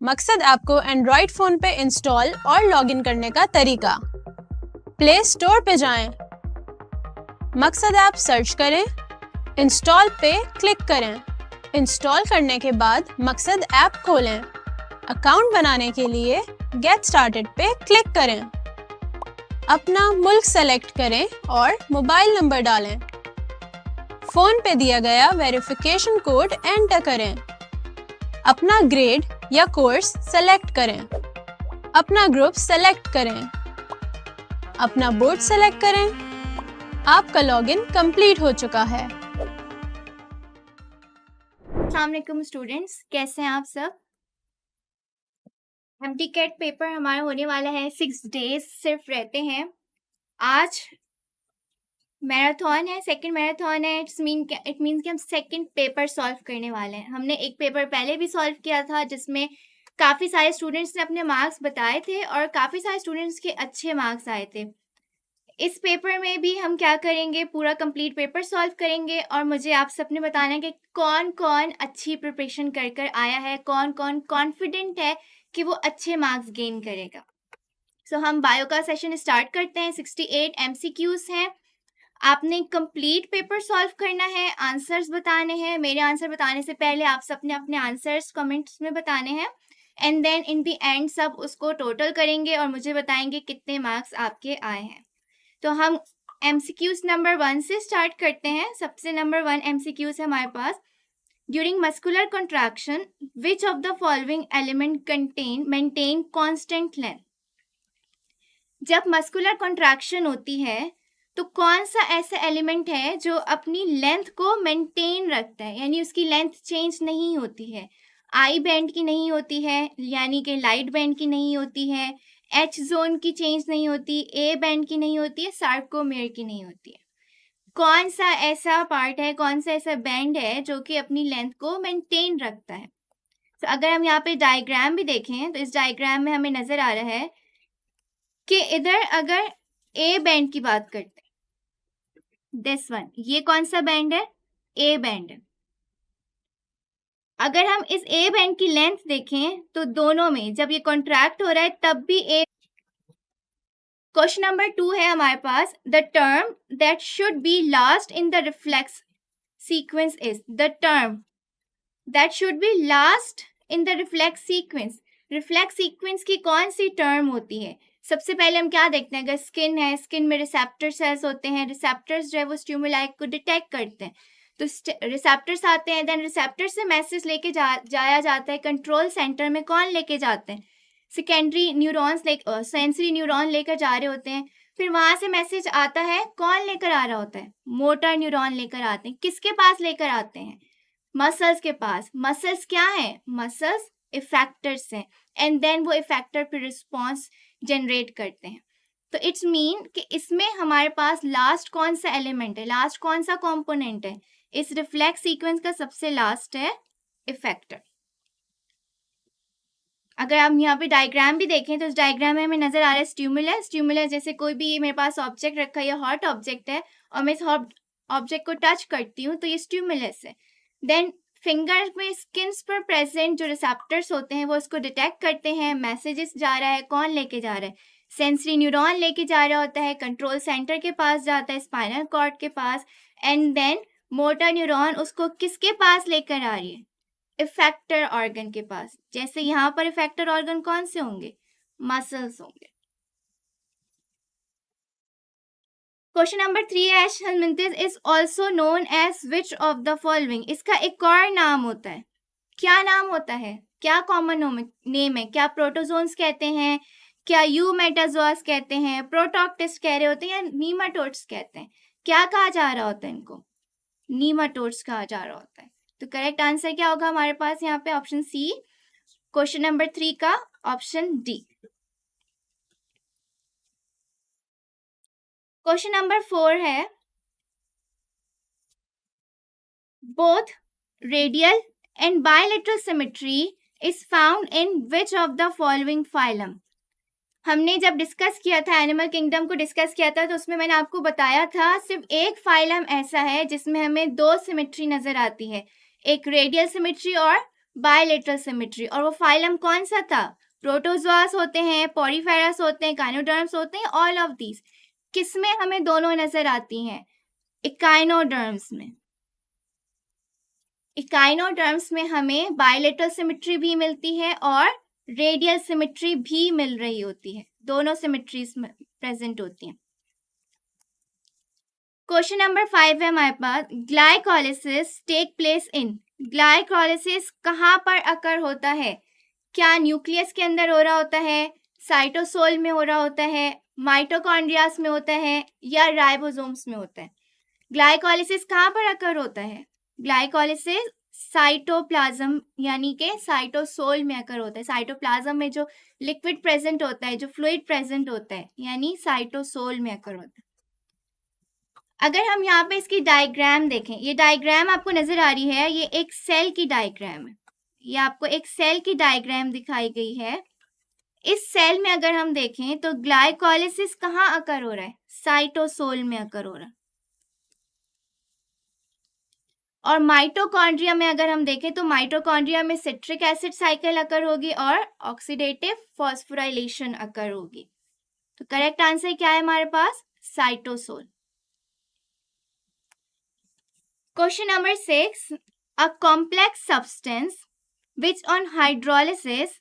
मकसद ऐप को Android phone पे इंस्टॉल और लॉगिन करने का तरीका। प्ले स्टोर पे जाएं, मकसद ऐप सर्च करें, इंस्टॉल पे क्लिक करें। इंस्टॉल करने के बाद मकसद ऐप खोलें। अकाउंट बनाने के लिए गेट स्टार्टेड पे क्लिक करें। अपना मुल्क सेलेक्ट करें और मोबाइल नंबर डालें। फ़ोन पे दिया गया वेरिफिकेशन कोड एंटर करें। अपना ग्रेड या कोर्स सेलेक्ट करें। अपना ग्रुप सेलेक्ट करें। अपना बोर्ड सेलेक्ट करें। आपका लॉगिन कंप्लीट हो चुका है। अस्सलाम वालेकुम स्टूडेंट्स, कैसे हैं आप सब। एमटीकेट पेपर हमारा होने वाला है, 6 डेज सिर्फ रहते हैं। आज मैराथन है, सेकंड मैराथन है। इट मीन्स कि हम सेकंड पेपर सॉल्व करने वाले हैं। हमने एक पेपर पहले भी सॉल्व किया था जिसमें काफ़ी सारे स्टूडेंट्स ने अपने मार्क्स बताए थे और काफ़ी सारे स्टूडेंट्स के अच्छे मार्क्स आए थे। इस पेपर में भी हम क्या करेंगे, पूरा कंप्लीट पेपर सॉल्व करेंगे और मुझे आप सबने बताना है कि कौन कौन अच्छी प्रिपरेशन कर कर आया है, कौन कौन कॉन्फिडेंट है कि वो अच्छे मार्क्स गेन करेगा। सो हम बायो का सेशन स्टार्ट करते हैं। 68 MCQs हैं। आपने कंप्लीट पेपर सॉल्व करना है, आंसर्स बताने हैं। मेरे आंसर बताने से पहले आप सबने अपने आंसर्स कमेंट्स में बताने हैं and then in the end सब उसको टोटल करेंगे और मुझे बताएंगे कितने मार्क्स आपके आए हैं। तो हम MCQs नंबर 1 से स्टार्ट करते हैं। सबसे नंबर 1 MCQs है हमारे पास। During muscular contraction which of the following element maintain constant length. जब मस्कुलर कॉन्ट्रैक्शन होती है तो कौन सा ऐसा एलिमेंट है जो अपनी लेंथ को मेंटेन रखता है, यानी उसकी लेंथ चेंज नहीं होती है। आई बैंड की नहीं होती है, यानी कि लाइट बैंड की नहीं होती है, एच जोन की चेंज नहीं होती, ए बैंड की नहीं होती है, सार्कोमेयर की नहीं होती है। कौन सा ऐसा पार्ट है, कौन सा ऐसा बैंड है जो कि अपनी लेंथ को मेंटेन रखता है। तो अगर हम यहाँ पे डायग्राम भी देखें तो इस डायग्राम में हमें नजर आ रहा है कि इधर अगर ए बैंड की बात करते हैं, दिस वन, ये कौन सा बैंड है, ए बैंड है। अगर हम इस ए बैंड की लेंथ देखें तो दोनों में जब ये कॉन्ट्रैक्ट हो रहा है तब भी ए। क्वेश्चन नंबर 2 है हमारे पास। The term that should be last in the reflex sequence is. The term that should be last in the reflex sequence. Reflex sequence की कौन सी टर्म होती है। सबसे पहले हम क्या देखते हैं, अगर स्किन है, स्किन में रिसेप्टर सेल्स होते हैं। रिसेप्टर्स जो है वो स्टिमुलाई को डिटेक्ट करते हैं, तो रिसेप्टर्स आते हैं, देन रिसेप्टर से मैसेज लेके जाया जाता है कंट्रोल सेंटर में। कौन लेके जाते हैं, सेकेंडरी न्यूरॉन्स सेंसरी न्यूरॉन लेकर जा रहे होते हैं। फिर वहां से मैसेज आता है, कौन लेकर आ रहा होता है, मोटर न्यूरॉन लेकर आते हैं। किसके पास लेकर आते हैं, मसल्स के पास। मसल्स क्या है, मसल्स इफेक्टर्स हैं एंड देन वो इफेक्टर फिर रिस्पॉन्स जनरेट करते हैं। तो इट्स मीन कि इसमें हमारे पास लास्ट कौन सा एलिमेंट है, लास्ट कौन सा कंपोनेंट है, इस रिफ्लेक्स सीक्वेंस का सबसे लास्ट है इफेक्टर। अगर हम यहाँ पे डायग्राम भी देखें तो इस डायग्राम में हमें नजर आ रहा है स्टिमुलस। स्टिमुलस जैसे कोई भी मेरे पास ऑब्जेक्ट रखा है, हॉट ऑब्जेक्ट है और मैं इस हॉट ऑब्जेक्ट को टच करती हूँ तो ये स्टिमुलस है। देन फिंगर में स्किन्स पर प्रेजेंट जो रिसेप्टर्स होते हैं वो उसको डिटेक्ट करते हैं, मैसेजेस जा रहा है, कौन लेके जा रहा है, सेंसरी न्यूरॉन लेके जा रहा होता है, कंट्रोल सेंटर के पास जाता है, स्पाइनल कॉर्ड के पास, एंड देन मोटर न्यूरॉन उसको किसके पास लेकर आ रही है, इफेक्टर ऑर्गन के पास। जैसे यहाँ पर इफेक्टर ऑर्गन कौन से होंगे, मसल्स होंगे। क्वेश्चन नंबर 3 है, is also known as which of the following. इसका एक और नाम होता है, क्या नाम होता है, क्या कॉमन नेम है, क्या प्रोटोजोन्स कहते हैं, क्या यूमेटाजोआस कहते हैं, प्रोटॉक्टिस्ट कह रहे होते हैं या नीमाटोड्स कहते हैं। क्या कहा जा रहा होता है इनको, नीमाटोड्स कहा जा रहा होता है। तो करेक्ट आंसर क्या होगा हमारे पास यहाँ पे, ऑप्शन सी, क्वेश्चन नंबर 3 का ऑप्शन डी। क्वेश्चन नंबर 4 है, both radial and bilateral symmetry is found in which of the following phylum. हमने जब डिस्कस किया था, एनिमल किंगडम को डिस्कस किया था, तो उसमें मैंने आपको बताया था सिर्फ एक फाइलम ऐसा है जिसमें हमें 2 सिमेट्री नजर आती है, एक रेडियल सिमेट्री और बायलेटरल सिमेट्री। और वो फाइलम कौन सा था? प्रोटोजोआस होते हैं, पॉरीफेरस होते हैं, काइनोडर्म्स होते हैं, ऑल ऑफ दीज। किसमें हमें दोनों नजर आती हैं? इकाइनोडर्म्स में। इकाइनोडर्म्स में हमें बायलेटरल सिमेट्री भी मिलती है और रेडियल सिमेट्री भी मिल रही होती है, दोनों सिमेट्रीज प्रेजेंट होती हैं। क्वेश्चन नंबर 5 है हमारे पास, glycolysis take place in. Glycolysis कहाँ पर अकर होता है? क्या न्यूक्लियस के अंदर हो रहा होता है, साइटोसोल में हो रहा होता है, माइटोकॉन्ड्रियास में होता है, या राइबोसोम्स में होता है? ग्लाइकोलाइसिस कहाँ पर अकर होता है? ग्लाइकोलाइसिस साइटोप्लाज्म यानी के साइटोसोल में अकर होता है। साइटोप्लाज्म में जो लिक्विड प्रेजेंट होता है, जो फ्लूइड प्रेजेंट होता है, यानी साइटोसोल में अकर होता है। अगर हम यहाँ पे इसकी डायग्राम देखें, ये डायग्राम आपको नजर आ रही है, ये एक सेल की डायग्राम है। ये आपको एक सेल की डायग्राम दिखाई गई है। इस सेल में अगर हम देखें तो ग्लाइकोलाइसिस कहाँ अकर हो रहा है? साइटोसोल में अकर हो रहा है। और माइटोकॉन्ड्रिया में अगर हम देखें तो माइटोकॉन्ड्रिया में सिट्रिक एसिड साइकिल अकर होगी और ऑक्सीडेटिव फॉस्फोराइलेशन अकर होगी। तो करेक्ट आंसर क्या है हमारे पास? Cytosol. Question number 6. A complex substance which on hydrolysis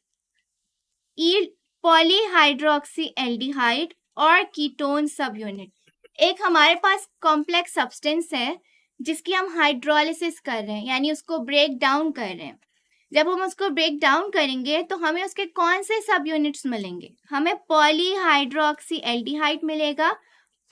yield polyhydroxyaldehyde or ketone subunit. एक हमारे पास कॉम्प्लेक्स सब्सटेंस है जिसकी हम हाइड्रोलिसिस कर रहे हैं, यानी उसको ब्रेक डाउन कर रहे हैं। जब हम उसको ब्रेक डाउन करेंगे तो हमें उसके कौन से सब यूनिट्स मिलेंगे? हमें पॉलीहाइड्रोक्सीएल्डिहाइड मिलेगा,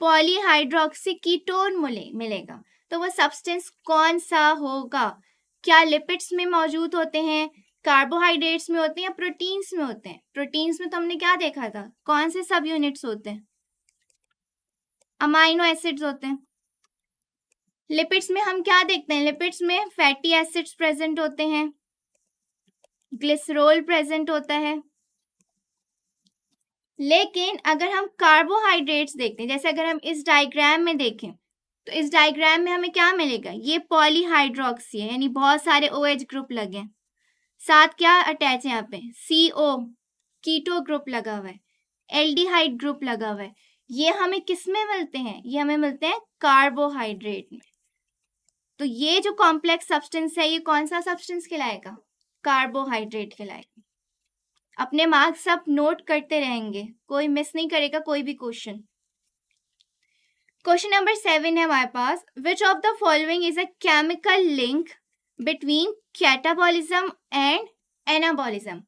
पॉलीहाइड्रोक्सी कीटोन मिलेगा। तो वो सब्सटेंस कौन सा होगा? क्या लिपिड्स में मौजूद होते हैं, कार्बोहाइड्रेट्स में होते हैं, या प्रोटीन्स में होते हैं? प्रोटीन्स में तो हमने क्या देखा था, कौन से सब यूनिट्स होते हैं? अमाइनो एसिड्स होते हैं। लिपिड्स में हम क्या देखते हैं? लिपिड्स में फैटी एसिड्स प्रेजेंट होते हैं, ग्लिसरॉल प्रेजेंट होता है। लेकिन अगर हम कार्बोहाइड्रेट्स देखते हैं, जैसे अगर हम इस डायग्राम में देखें तो इस डायग्राम में हमें क्या मिलेगा? ये पॉलीहाइड्रोक्सी है, यानी बहुत सारे OH ग्रुप लगे हैं, साथ क्या अटैच है यहाँ पे? CO कीटो ग्रुप लगा हुआ है, एल्डिहाइड ग्रुप लगा हुआ है। ये हमें किस में मिलते हैं? ये हमें मिलते हैं कार्बोहाइड्रेट में। तो ये जो कॉम्प्लेक्स सब्सटेंस है, ये कौन सा सब्सटेंस कहलाएगा? कार्बोहाइड्रेट कहलाएगा। अपने मार्क्स सब नोट करते रहेंगे, कोई मिस नहीं करेगा कोई भी क्वेश्चन। क्वेश्चन नंबर 7 है हमारे पास, which of the following is a chemical link between catabolism and anabolism?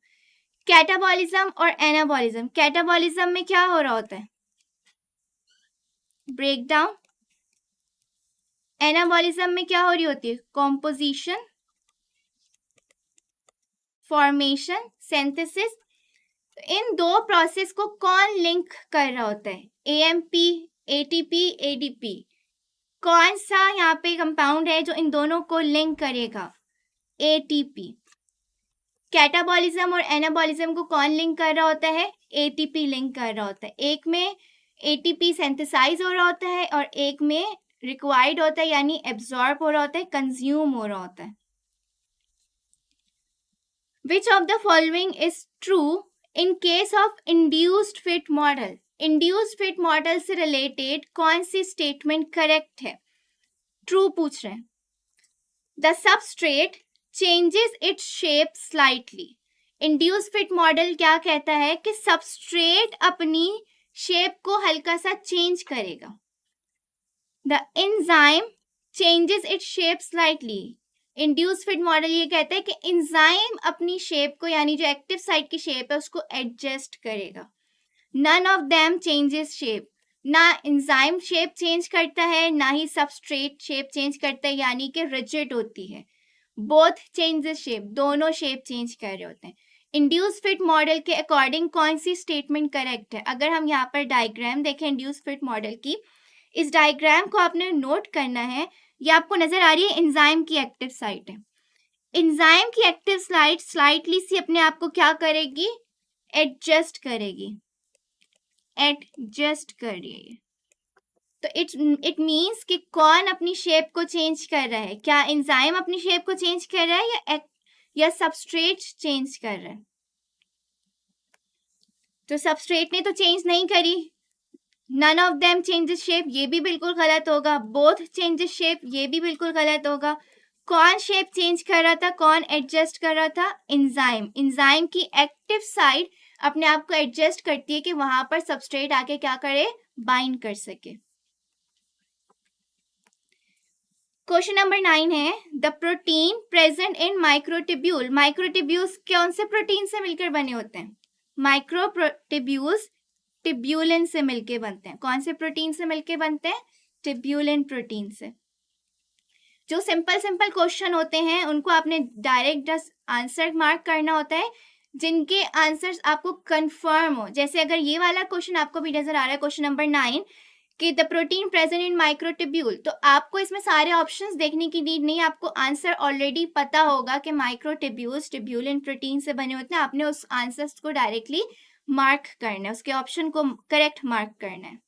Catabolism और एनाबॉलिज्म, कैटाबॉलिज्म में क्या हो रहा होता है? ब्रेकडाउन। एनाबॉलिज्म में क्या हो रही होती है? Composition, formation, synthesis. इन दो प्रोसेस को कौन लिंक कर रहा होता है? AMP, ATP, ADP। कौन सा यहाँ पे कंपाउंड है जो इन दोनों को लिंक करेगा? ATP। कैटाबॉलिज्म और एनाबॉलिज्म को कौन लिंक कर रहा होता है? ATP लिंक कर रहा होता है। एक में ATP सिंथेसाइज हो रहा होता है और एक में रिक्वायर्ड होता है, यानी एब्जॉर्ब हो रहा होता है, कंज्यूम हो रहा होता है। Which of the following is true in case of induced fit model? Induced fit model से related कौन सी statement correct है? True पूछ रहे हैं। The substrate changes its shape slightly. Induced fit model क्या कहता है कि substrate अपनी shape को हल्का सा change करेगा। The enzyme changes its shape slightly. Induce fit model ये कहता है कि एंजाइम अपनी शेप को, यानी जो एक्टिव साइट की शेप है उसको एडजस्ट करेगा। None of them changes shape. ना एंजाइम शेप चेंज करता है, ना ही सबस्ट्रेट शेप चेंज करता है, यानी कि रिजिड होती है। बोथ चेंजेस शेप, दोनों शेप चेंज कर रहे होते हैं। इंड्यूस फिट मॉडल के अकॉर्डिंग कौन सी स्टेटमेंट करेक्ट है? अगर हम यहाँ पर डायग्राम देखें इंड्यूस फिट मॉडल की, इस डायग्राम को आपने नोट करना है। ये आपको नजर आ रही है एंजाइम की एक्टिव साइट है। एंजाइम की एक्टिव साइट स्लाइटली सी अपने आप को क्या करेगी? एडजस्ट करेगी, एडजस्ट कर रही है। तो इट मींस कि कौन अपनी शेप को चेंज कर रहा है? क्या एंजाइम अपनी शेप को चेंज कर रहा है या सबस्ट्रेट चेंज कर रहा है? तो सबस्ट्रेट ने तो चेंज नहीं करी, none of them changes shape, ये भी बिल्कुल गलत होगा। बोथ चेंजेस शेप, ये भी बिल्कुल गलत होगा। कौन शेप चेंज कर रहा था, कौन एडजस्ट कर रहा था? एंजाइम। एंजाइम की एक्टिव साइड अपने आप को एडजस्ट करती है कि वहां पर सबस्ट्रेट आके क्या करे, बाइंड कर सके। क्वेश्चन नंबर 9 है the protein present in microtubule. Microtubules कौन से प्रोटीन से मिलकर बने होते हैं? माइक्रोट्यूब्यूल्स ट्यूब्यूलिन से मिलके बनते हैं। कौन से प्रोटीन से मिलके बनते हैं? ट्यूब्यूलिन प्रोटीन से। जो सिंपल सिंपल क्वेश्चन होते हैं उनको आपने डायरेक्ट आंसर मार्क करना होता है, जिनके आंसर्स आपको कंफर्म हो। जैसे अगर ये वाला क्वेश्चन आपको भी नजर आ रहा है, क्वेश्चन नंबर 9 कि the protein present in microtubule, तो आपको इसमें सारे ऑप्शंस देखने की नीड नहीं, आपको आंसर ऑलरेडी पता होगा कि माइक्रोट्यूब्यूल्स ट्यूब्यूलिन प्रोटीन से बने होते हैं। आपने उस आंसर्स को डायरेक्टली मार्क करना है, उसके ऑप्शन को करेक्ट मार्क करना है।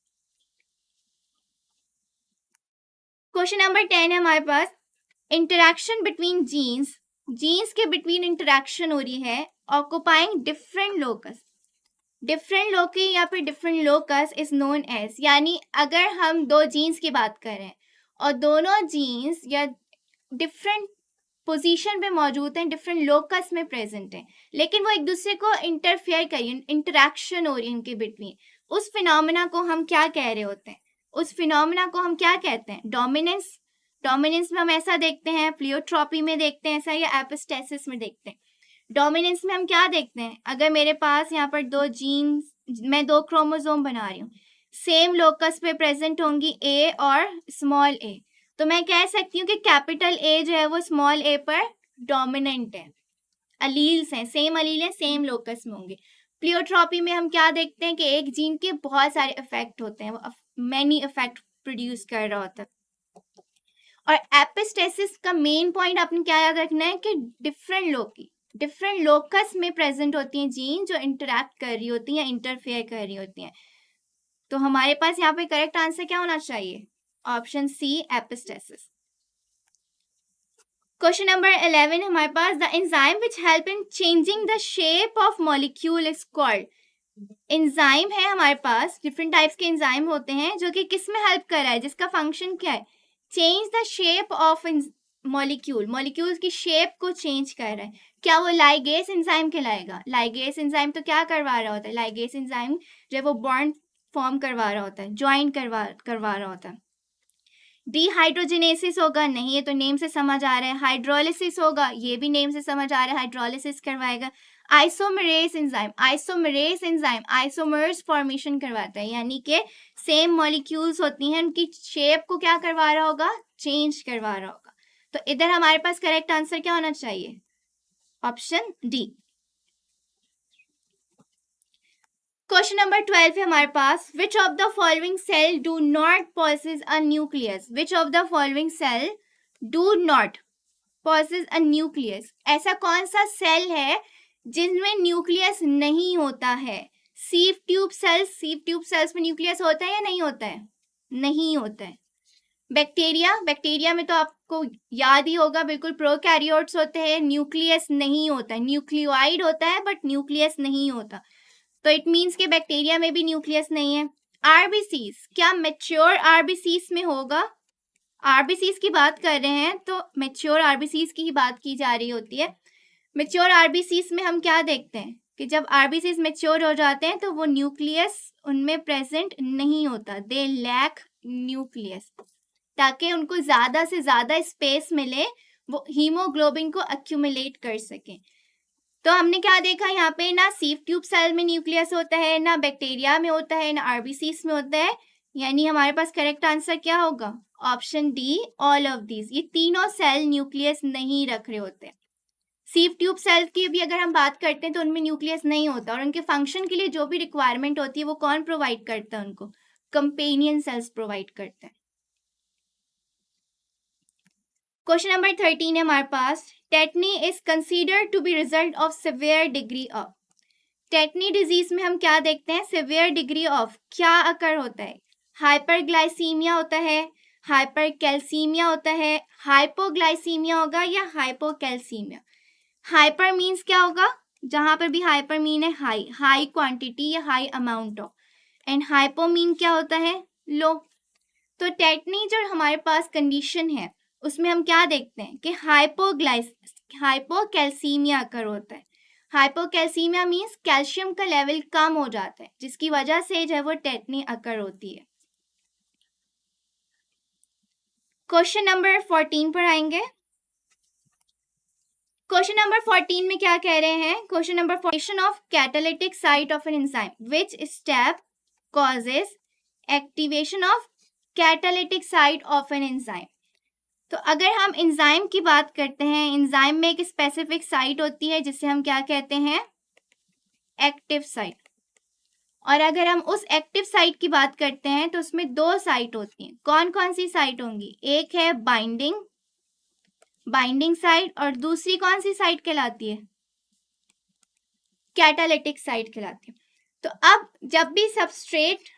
क्वेश्चन नंबर 10 है हमारे पास इंटरैक्शन बिटवीन जीन्स। जीन्स के बिटवीन इंटरैक्शन हो रही है occupying different locus. Different loci या फिर different locus is known as, यानी अगर हम दो जीन्स की बात करें और दोनों जीन्स या डिफरेंट पोजीशन पे मौजूद हैं, डिफरेंट लोकस में प्रेजेंट हैं, लेकिन वो एक दूसरे को इंटरफेयर करिए, इंटरैक्शन हो रही है उनके बिटवीन, उस फिनोमेना को हम क्या कह रहे होते हैं? उस फिनोमेना को हम क्या कहते हैं? डोमिनेंस। डोमिनेंस में हम ऐसा देखते हैं, प्लियोट्रॉपी में देखते हैं ऐसा, या एपिस्टेसिस में देखते हैं। डोमिनेंस में हम क्या देखते हैं? अगर मेरे पास यहाँ पर दो जीन्स, मैं दो क्रोमोसोम बना रही हूँ, सेम लोकस पे प्रेजेंट होंगी ए और स्मॉल ए, तो मैं कह सकती हूँ कि कैपिटल ए जो है वो स्मॉल ए पर डोमिनेंट है। अलील्स हैं, सेम अलील हैं, सेम लोकस में होंगे। प्लियोट्रॉपी में हम क्या देखते हैं कि एक जीन के बहुत सारे इफेक्ट होते हैं, वो मैनी इफेक्ट प्रोड्यूस कर रहा होता है। और एपिस्टेसिस का मेन पॉइंट आपने क्या याद रखना है कि डिफरेंट लोकस में प्रेजेंट होती हैं जीन जो इंटरैक्ट कर रही होती हैं, इंटरफेयर कर रही होती हैं। तो हमारे पास यहाँ पे करेक्ट आंसर क्या होना चाहिए? Option C, epistasis. Question number 11 हमारे पास the enzyme which help in changing the shape of molecule is called. Enzyme है हमारे पास, डिफरेंट टाइप्स के एंजाइम होते हैं जो कि किस में हेल्प कर रहा है, जिसका फंक्शन क्या है? Change the shape of molecule, molecules की शेप को चेंज कर रहा है। क्या वो लाइगेस एंजाइम कहलाएगा? लाइगेस एंजाइम तो क्या करवा रहा होता है? लाइगेस एंजाइम जो वो बॉन्ड फॉर्म करवा रहा होता है, ज्वाइन करवा रहा होता है। डिहाइड्रोजिनेसिस होगा? नहीं, ये तो नेम से समझ आ रहा है। हाइड्रोलिसिस होगा? ये भी नेम से समझ आ रहा है, हाइड्रोलिसिस करवाएगा। आइसोमरेज एंजाइम, आइसोमर्स फॉर्मेशन करवाता है, यानी कि सेम मॉलिक्यूल्स होती हैं, उनकी शेप को क्या करवा रहा होगा? चेंज करवा रहा होगा। तो इधर हमारे पास करेक्ट आंसर क्या होना चाहिए? Option D. क्वेश्चन नंबर 12 है हमारे पास which of the following cell do not possess a nucleus. Which of the following cell do not possess a nucleus. ऐसा कौन सा सेल है जिनमें न्यूक्लियस नहीं होता है? सीव ट्यूब सेल्स में न्यूक्लियस होता है या नहीं होता है? नहीं होता है। बैक्टीरिया में तो आपको याद ही होगा, बिल्कुल प्रोकैरियोट्स होते हैं, न्यूक्लियस नहीं होता है, न्यूक्लियोइड होता है बट न्यूक्लियस नहीं होता। तो इट मीन्स कि बैक्टीरिया में भी न्यूक्लियस नहीं है। आरबीसीज, क्या मैच्योर आरबीसीज में होगा? आरबीसीज की बात कर रहे हैं तो मैच्योर आरबीसीज की ही बात की जा रही होती है। मैच्योर आरबीसीज में हम क्या देखते हैं कि जब आरबीसीज मैच्योर हो जाते हैं तो वो न्यूक्लियस उनमें प्रेजेंट नहीं होता, दे लैक न्यूक्लियस, ताकि उनको ज्यादा से ज्यादा स्पेस मिले, वो हीमोग्लोबिन को एक्यूमुलेट कर सकें। तो हमने क्या देखा यहाँ पे, ना सीव ट्यूब सेल में न्यूक्लियस होता है, ना बैक्टीरिया में होता है, ना आरबीसीज में होता है, यानी हमारे पास करेक्ट आंसर क्या होगा? Option D, all of these. ये तीनों सेल न्यूक्लियस नहीं रख रहे होते। सीव ट्यूब सेल की भी अगर हम बात करते हैं तो उनमें न्यूक्लियस नहीं होता, और उनके फंक्शन के लिए जो भी रिक्वायरमेंट होती है वो कौन प्रोवाइड करता है? उनको कंपेनियन सेल्स प्रोवाइड करते हैं। क्वेश्चन नंबर 13 है हमारे पास tetany is considered to be result of severe degree of. Tetany disease में हम क्या देखते हैं? सिवियर डिग्री ऑफ क्या अकर होता है? हाइपरग्लाइसीमिया होता है, हाइपरकैल्सीमिया होता है, हाइपोग्लाइसीमिया होगा या हाइपोकैल्सीमिया। हाइपर मीन्स क्या होगा? जहां पर भी हाइपर मीन है हाई, हाई क्वांटिटी या high amount of, and hypo mean क्या होता है? लो। तो टेटनी जो हमारे पास कंडीशन है उसमें हम क्या देखते हैं कि हाइपोकैल्सीमिया अकर होता है। हाइपोकैल्सीमिया मीन्स कैल्शियम का लेवल कम हो जाता है, जिसकी वजह से जो है वो टेटनी अकर होती है। क्वेश्चन नंबर 14 पर आएंगे। क्वेश्चन नंबर 14 में क्या कह रहे हैं? Question number 14 of catalytic site of an enzyme, which step causes activation of catalytic site of an enzyme. तो अगर हम एंजाइम की बात करते हैं, एंजाइम में एक स्पेसिफिक साइट होती है जिसे हम क्या कहते हैं? Active site. और अगर हम उस एक्टिव साइट की बात करते हैं तो उसमें दो साइट होती हैं। कौन कौन सी साइट होंगी? एक है बाइंडिंग साइट, और दूसरी कौन सी साइट कहलाती है? कैटालिटिक साइट कहलाती है। तो अब जब भी सबस्ट्रेट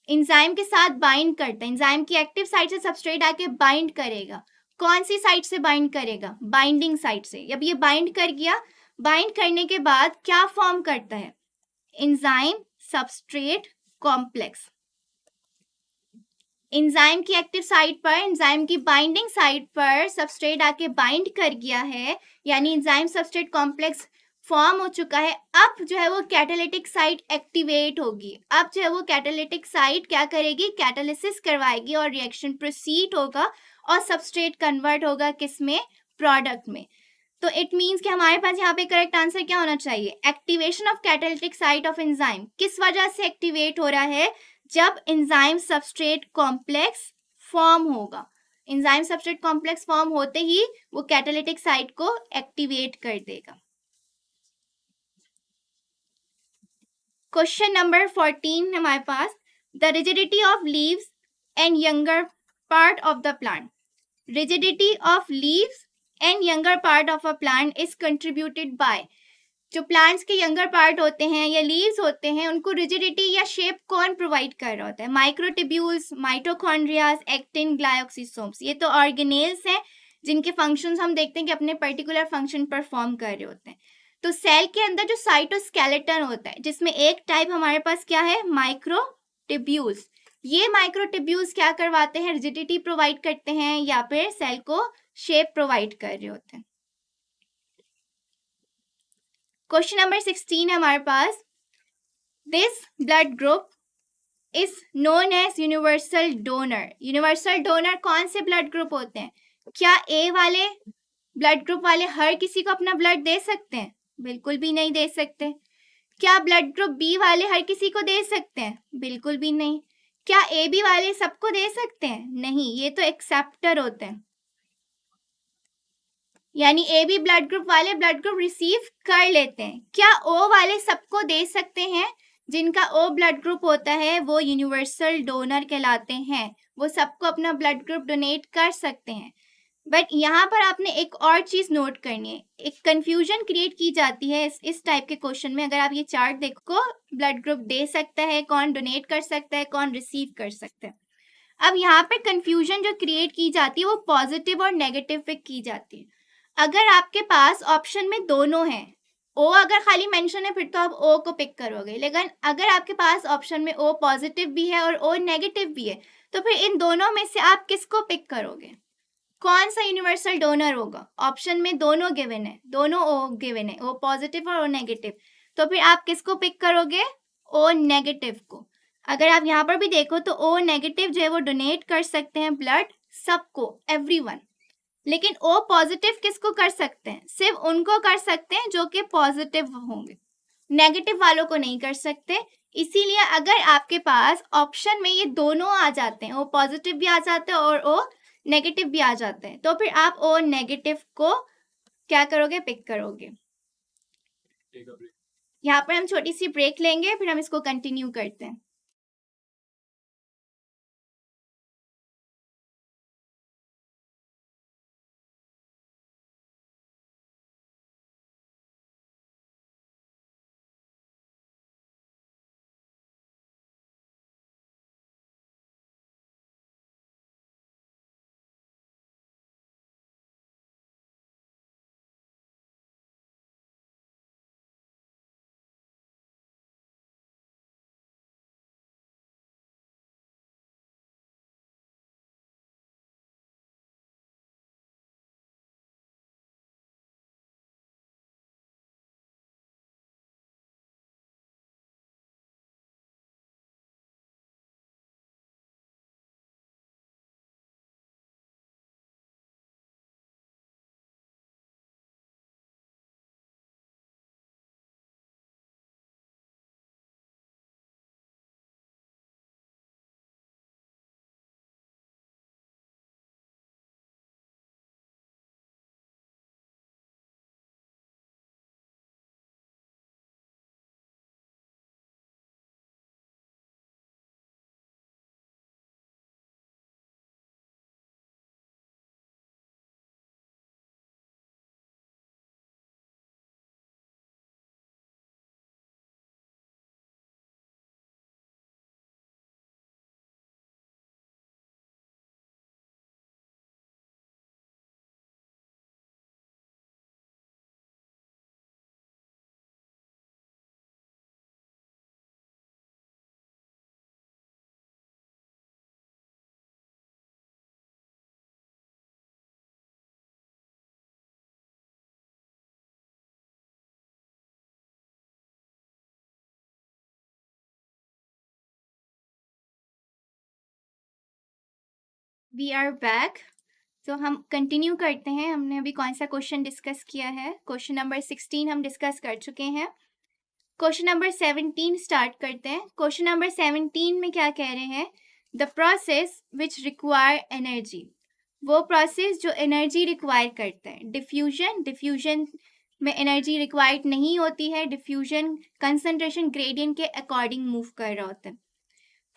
एंजाइम के साथ बाइंड करता है, एंजाइम की एक्टिव साइट से सबस्ट्रेट आके बाइंड करेगा, कौन सी साइट से बाइंड करेगा? बाइंडिंग साइट से। जब ये बाइंड कर गया, बाइंड करने के बाद क्या फॉर्म करता है? Enzyme substrate complex. एंजाइम की एक्टिव साइट पर, एंजाइम की बाइंडिंग साइट पर सबस्ट्रेट आके बाइंड कर गया है, यानी एंजाइम सबस्ट्रेट कॉम्प्लेक्स फॉर्म हो चुका है। अब जो है वो कैटालिटिक साइट एक्टिवेट होगी। अब जो है वो कैटालिटिक साइट क्या करेगी? कैटालिसिस करवाएगी और रिएक्शन प्रोसीड होगा और सबस्ट्रेट कन्वर्ट होगा किसमें? प्रोडक्ट में। तो इट मींस कि हमारे पास यहाँ पे करेक्ट आंसर क्या होना चाहिए? Activation of catalytic site of enzyme. किस वजह से एक्टिवेट हो रहा है? जब एंजाइम सबस्ट्रेट कॉम्प्लेक्स फॉर्म होगा। एंजाइम सबस्ट्रेट कॉम्प्लेक्स फॉर्म होते ही वो कैटालिटिक साइट को एक्टिवेट कर देगा। क्वेश्चन नंबर 14 हमारे पास, the rigidity of leaves and younger part of the plant. Rigidity of leaves and younger part of a plant is contributed by. जो plants के younger part होते हैं या लीव्स होते हैं, उनको रिजिडिटी या शेप कौन प्रोवाइड कर रहा होता है? Microtubules, mitochondrias, actin, glyoxysomes. ये तो ऑर्गेनेल्स हैं जिनके फंक्शंस हम देखते हैं कि अपने पर्टिकुलर फंक्शन परफॉर्म कर रहे होते हैं। तो सेल के अंदर जो साइटोस्केलेटन होता है, जिसमें एक टाइप हमारे पास क्या है? माइक्रोट्यूब्यूल्स। ये माइक्रोट्यूब्यूल्स क्या करवाते हैं? रिजिडिटी प्रोवाइड करते हैं या फिर सेल को शेप प्रोवाइड कर रहे होते हैं। क्वेश्चन नंबर 16 है हमारे पास, this blood group is known as universal donor. Universal donor कौन से ब्लड ग्रुप होते हैं? क्या ए वाले ब्लड ग्रुप वाले हर किसी को अपना ब्लड दे सकते हैं? बिल्कुल भी नहीं दे सकते। क्या ब्लड ग्रुप बी वाले हर किसी को दे सकते हैं? बिल्कुल भी नहीं। क्या ए बी वाले सबको दे सकते हैं? नहीं, ये तो एक्सेप्टर होते हैं। यानी ए बी ब्लड ग्रुप वाले ब्लड ग्रुप रिसीव कर लेते हैं। क्या ओ वाले सबको दे सकते हैं? जिनका ओ ब्लड ग्रुप होता है वो यूनिवर्सल डोनर कहलाते हैं, वो सबको अपना ब्लड ग्रुप डोनेट कर सकते हैं। बट यहाँ पर आपने एक और चीज नोट करनी है, एक कंफ्यूजन क्रिएट की जाती है इस टाइप के क्वेश्चन में। अगर आप ये चार्ट देखो, ब्लड ग्रुप दे सकता है, कौन डोनेट कर सकता है, कौन रिसीव कर सकता है। अब यहाँ पे कंफ्यूजन जो क्रिएट की जाती है वो पॉजिटिव और नेगेटिव पे की जाती है। अगर आपके पास ऑप्शन में दोनों हैं, ओ अगर खाली मेंशन है फिर तो आप ओ को पिक करोगे, लेकिन अगर आपके पास ऑप्शन में ओ पॉजिटिव भी है और ओ नेगेटिव भी है, तो फिर इन दोनों में से आप किसको पिक करोगे? कौन सा यूनिवर्सल डोनर होगा? ऑप्शन में दोनों गिवन है, दोनों ओ गिवन है, ओ पॉजिटिव और ओ नेगेटिव, तो फिर आप किसको पिक करोगे? ओ नेगेटिव को। अगर आप यहाँ पर भी देखो तो ओ नेगेटिव जो है वो डोनेट कर सकते हैं ब्लड सबको, एवरीवन। लेकिन ओ पॉजिटिव किसको कर सकते हैं? सिर्फ उनको कर सकते हैं जो कि पॉजिटिव होंगे, नेगेटिव वालों को नहीं कर सकते। इसीलिए अगर आपके पास ऑप्शन में ये दोनों आ जाते हैं, ओ पॉजिटिव भी आ जाते हैं और ओ नेगेटिव भी आ जाते हैं, तो फिर आप ओ नेगेटिव को क्या करोगे? पिक करोगे। यहाँ पर हम छोटी सी ब्रेक लेंगे, फिर हम इसको कंटिन्यू करते हैं। We are back. तो हम कंटिन्यू करते हैं। हमने अभी कौन सा क्वेश्चन डिस्कस किया है? क्वेश्चन नंबर 16 हम डिस्कस कर चुके हैं। क्वेश्चन नंबर 17 स्टार्ट करते हैं। क्वेश्चन नंबर 17 में क्या कह रहे हैं? The process which require energy, वो प्रोसेस जो एनर्जी रिक्वायर करता है। डिफ्यूजन में एनर्जी रिक्वायर्ड नहीं होती है। डिफ्यूजन कंसंट्रेशन ग्रेडियंट के अकॉर्डिंग मूव कर रहा होता है।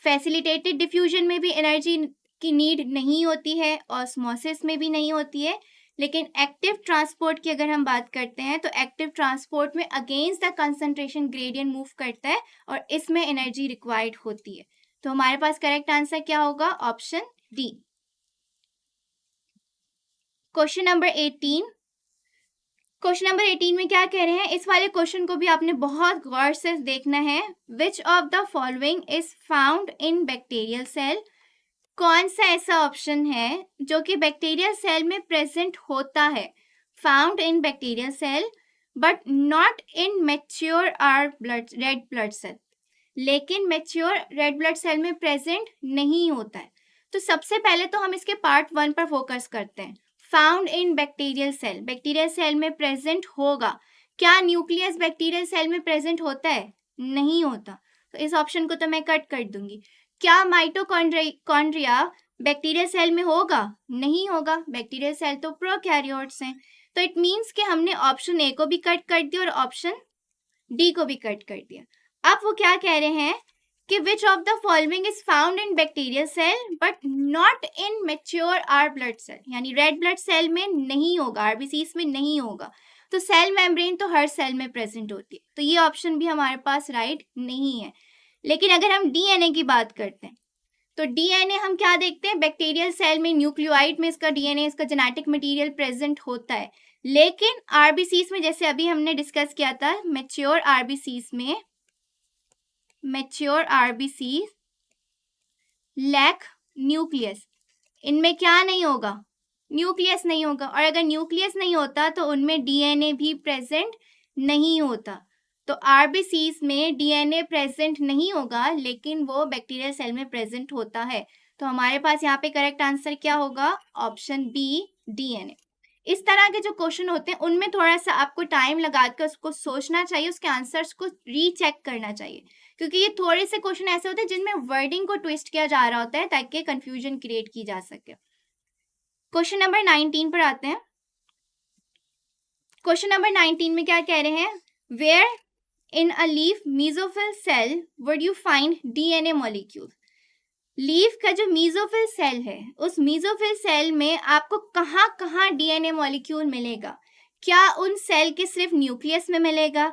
फैसिलिटेटेड डिफ्यूजन में भी एनर्जी की नीड नहीं होती है, ऑस्मोसिस में भी नहीं होती है। लेकिन एक्टिव ट्रांसपोर्ट की अगर हम बात करते हैं तो एक्टिव ट्रांसपोर्ट में against the concentration gradient move करता है और इसमें एनर्जी रिक्वायर्ड होती है। तो हमारे पास करेक्ट आंसर क्या होगा? Option D. Question number 18। Question number 18 में क्या कह रहे हैं? इस वाले क्वेश्चन को भी आपने बहुत गौर से देखना है। Which of the following is found in bacterial cell, कौन सा ऐसा ऑप्शन है जो कि बैक्टीरियल सेल में प्रेजेंट होता है? Found in bacterial cell but not in mature red blood cell, लेकिन मैच्योर रेड ब्लड सेल में प्रेजेंट नहीं होता है। तो सबसे पहले तो हम इसके पार्ट 1 पर फोकस करते हैं। Found in bacterial cell, bacterial cell में प्रेजेंट होगा। क्या न्यूक्लियस बैक्टीरियल सेल में प्रेजेंट होता है? नहीं होता। तो इस ऑप्शन को तो मैं कट कर दूंगी। क्या माइटोकॉन्ड्रिया बैक्टीरियल सेल में होगा? नहीं होगा। बैक्टीरियल सेल तो प्रोकैरियोट्स हैं। तो इट मींस कि हमने ऑप्शन ए को भी कट कर दिया और ऑप्शन डी को भी कट कर दिया। अब वो क्या कह रहे हैं कि which of the following is found in bacterial cell but not in mature R blood cell, यानी रेड ब्लड सेल में नहीं होगा, आरबीसीज में नहीं होगा। तो सेल मेम्ब्रेन तो हर सेल में प्रेजेंट होती है, तो ये ऑप्शन भी हमारे पास राइट नहीं है। लेकिन अगर हम डीएनए की बात करते हैं तो डीएनए हम क्या देखते हैं? बैक्टीरियल सेल में न्यूक्लियोइड में इसका डीएनए, इसका जेनेटिक मटेरियल प्रेजेंट होता है। लेकिन आरबीसीज में, जैसे अभी हमने डिस्कस किया था, मैच्योर आरबीसीज लैक न्यूक्लियस, इनमें क्या नहीं होगा? न्यूक्लियस नहीं होगा। और अगर न्यूक्लियस नहीं होता तो उनमें डीएनए भी प्रेजेंट नहीं होता। तो आरबीसीज में डीएनए प्रेजेंट नहीं होगा, लेकिन वो बैक्टीरियल सेल में प्रेजेंट होता है। तो हमारे पास यहाँ पे करेक्ट आंसर क्या होगा? Option B, DNA. इस तरह के जो क्वेश्चन होते हैं उनमें थोड़ा सा आपको टाइम लगाकर उसको सोचना चाहिए, उसके आंसर्स को रीचेक करना चाहिए, क्योंकि ये थोड़े से क्वेश्चन ऐसे होते हैं जिनमें वर्डिंग को ट्विस्ट किया जा रहा होता है ताकि कंफ्यूजन क्रिएट की जा सके। क्वेश्चन नंबर 19 पर आते हैं। क्वेश्चन नंबर 19 में क्या कह रहे हैं? Where in a leaf mesophyll cell would you find DNA molecule. Leaf का जो मेसोफिल सेल है, उस मेसोफिल सेल में आपको कहाँ कहाँ डीएनए मॉलिक्यूल मिलेगा? क्या उन सेल के सिर्फ न्यूक्लियस में मिलेगा?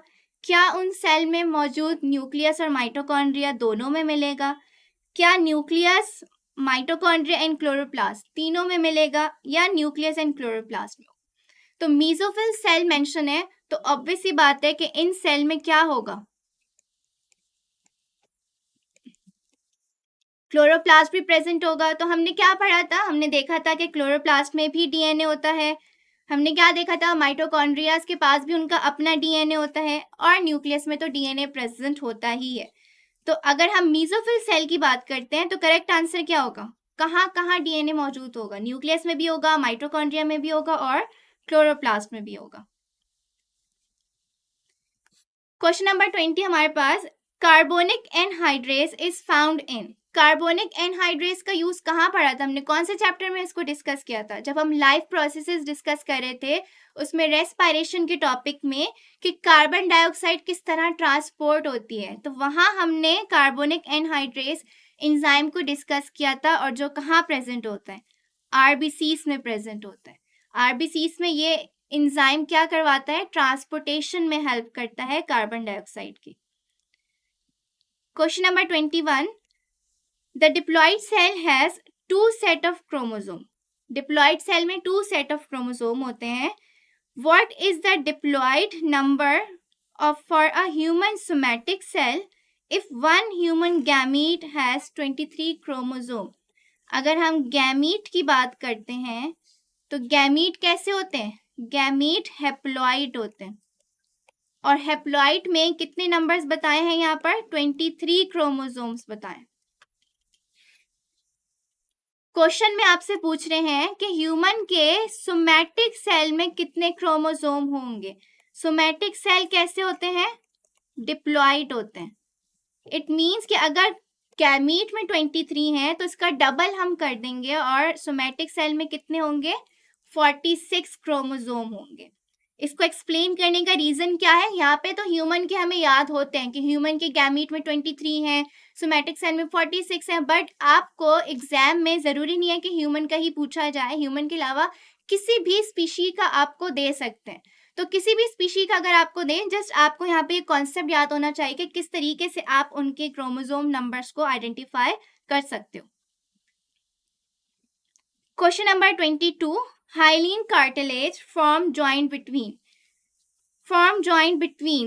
क्या उन सेल में मौजूद न्यूक्लियस और माइटोकॉन्ड्रिया दोनों में मिलेगा? क्या न्यूक्लियस, माइटोकॉन्ड्रिया एंड क्लोरोप्लास्ट तीनों में मिलेगा, या न्यूक्लियस एंड क्लोरोप्लास्ट में? तो मेसोफिल सेल मेंशन है, तो ऑब्वियस सी बात है कि इन सेल में क्या होगा? क्लोरोप्लास्ट भी प्रेजेंट होगा। तो हमने क्या पढ़ा था? हमने देखा था कि क्लोरोप्लास्ट में भी डीएनए होता है। हमने क्या देखा था? माइटोकॉन्ड्रियाज के पास भी उनका अपना डीएनए होता है, और न्यूक्लियस में तो डीएनए प्रेजेंट होता ही है। तो अगर हम मेसोफिल सेल की बात करते हैं तो करेक्ट आंसर क्या होगा? कहाँ कहाँ डीएनए मौजूद होगा? न्यूक्लियस में भी होगा, माइटोकॉन्ड्रिया में भी होगा, और क्लोरोप्लास्ट में भी होगा। क्वेश्चन नंबर 20 हमारे पास, carbonic anhydrase is found in. Carbonic anhydrase का यूज कहाँ पढ़ा था हमने? कौन से चैप्टर में इसको डिस्कस किया था? जब हम लाइफ प्रोसेसेस डिस्कस कर रहे थे, उसमें रेस्पिरेशन के टॉपिक में कि कार्बन डाइऑक्साइड किस तरह ट्रांसपोर्ट होती है, तो वहां हमने कार्बोनिक एनहाइड्रेस एंजाइम को डिस्कस किया था, और जो कहाँ प्रेजेंट होता है? आरबीसीज में प्रेजेंट होता है। आरबीसीज में ये एंजाइम क्या करवाता है? ट्रांसपोर्टेशन में हेल्प करता है कार्बन डाइऑक्साइड की। Question number 21, the diploid cell has 2 set of chromosome. Diploid cell में 2 सेट ऑफ क्रोमोसोम होते हैं। What is the diploid number of for a human somatic cell if one human gamete has 23 chromosome. अगर हम gamete की बात करते हैं तो गैमीट कैसे होते हैं? गैमीट हैप्लॉइड होते हैं, और हैप्लॉइड में कितने नंबर्स बताए हैं यहाँ पर? 23 क्रोमोसोम्स बताए। क्वेश्चन में आपसे पूछ रहे हैं कि ह्यूमन के सोमैटिक सेल में कितने क्रोमोसोम होंगे। सोमैटिक सेल कैसे होते हैं? डिप्लॉइड होते हैं। इट मीन्स कि अगर गैमीट में 23 है तो इसका डबल हम कर देंगे और सोमैटिक सेल में कितने होंगे? 46 क्रोमोसोम होंगे। इसको एक्सप्लेन करने का रीजन क्या है? यहाँ पे तो ह्यूमन के हमें याद होते हैं कि ह्यूमन के गैमीट में 23 हैं, सोमैटिक सेल में 46 हैं, बट आपको एग्जाम में जरूरी नहीं है कि ह्यूमन का ही पूछा जाए। ह्यूमन के अलावा किसी भी स्पीशी का आपको दे सकते हैं। तो किसी भी स्पीशी का अगर आपको दें, जस्ट आपको यहाँ पे कॉन्सेप्ट याद होना चाहिए कि किस तरीके से आप उनके क्रोमोसोम नंबर्स को आइडेंटिफाई कर सकते हो। Question number 22, hyaline cartilage form joint between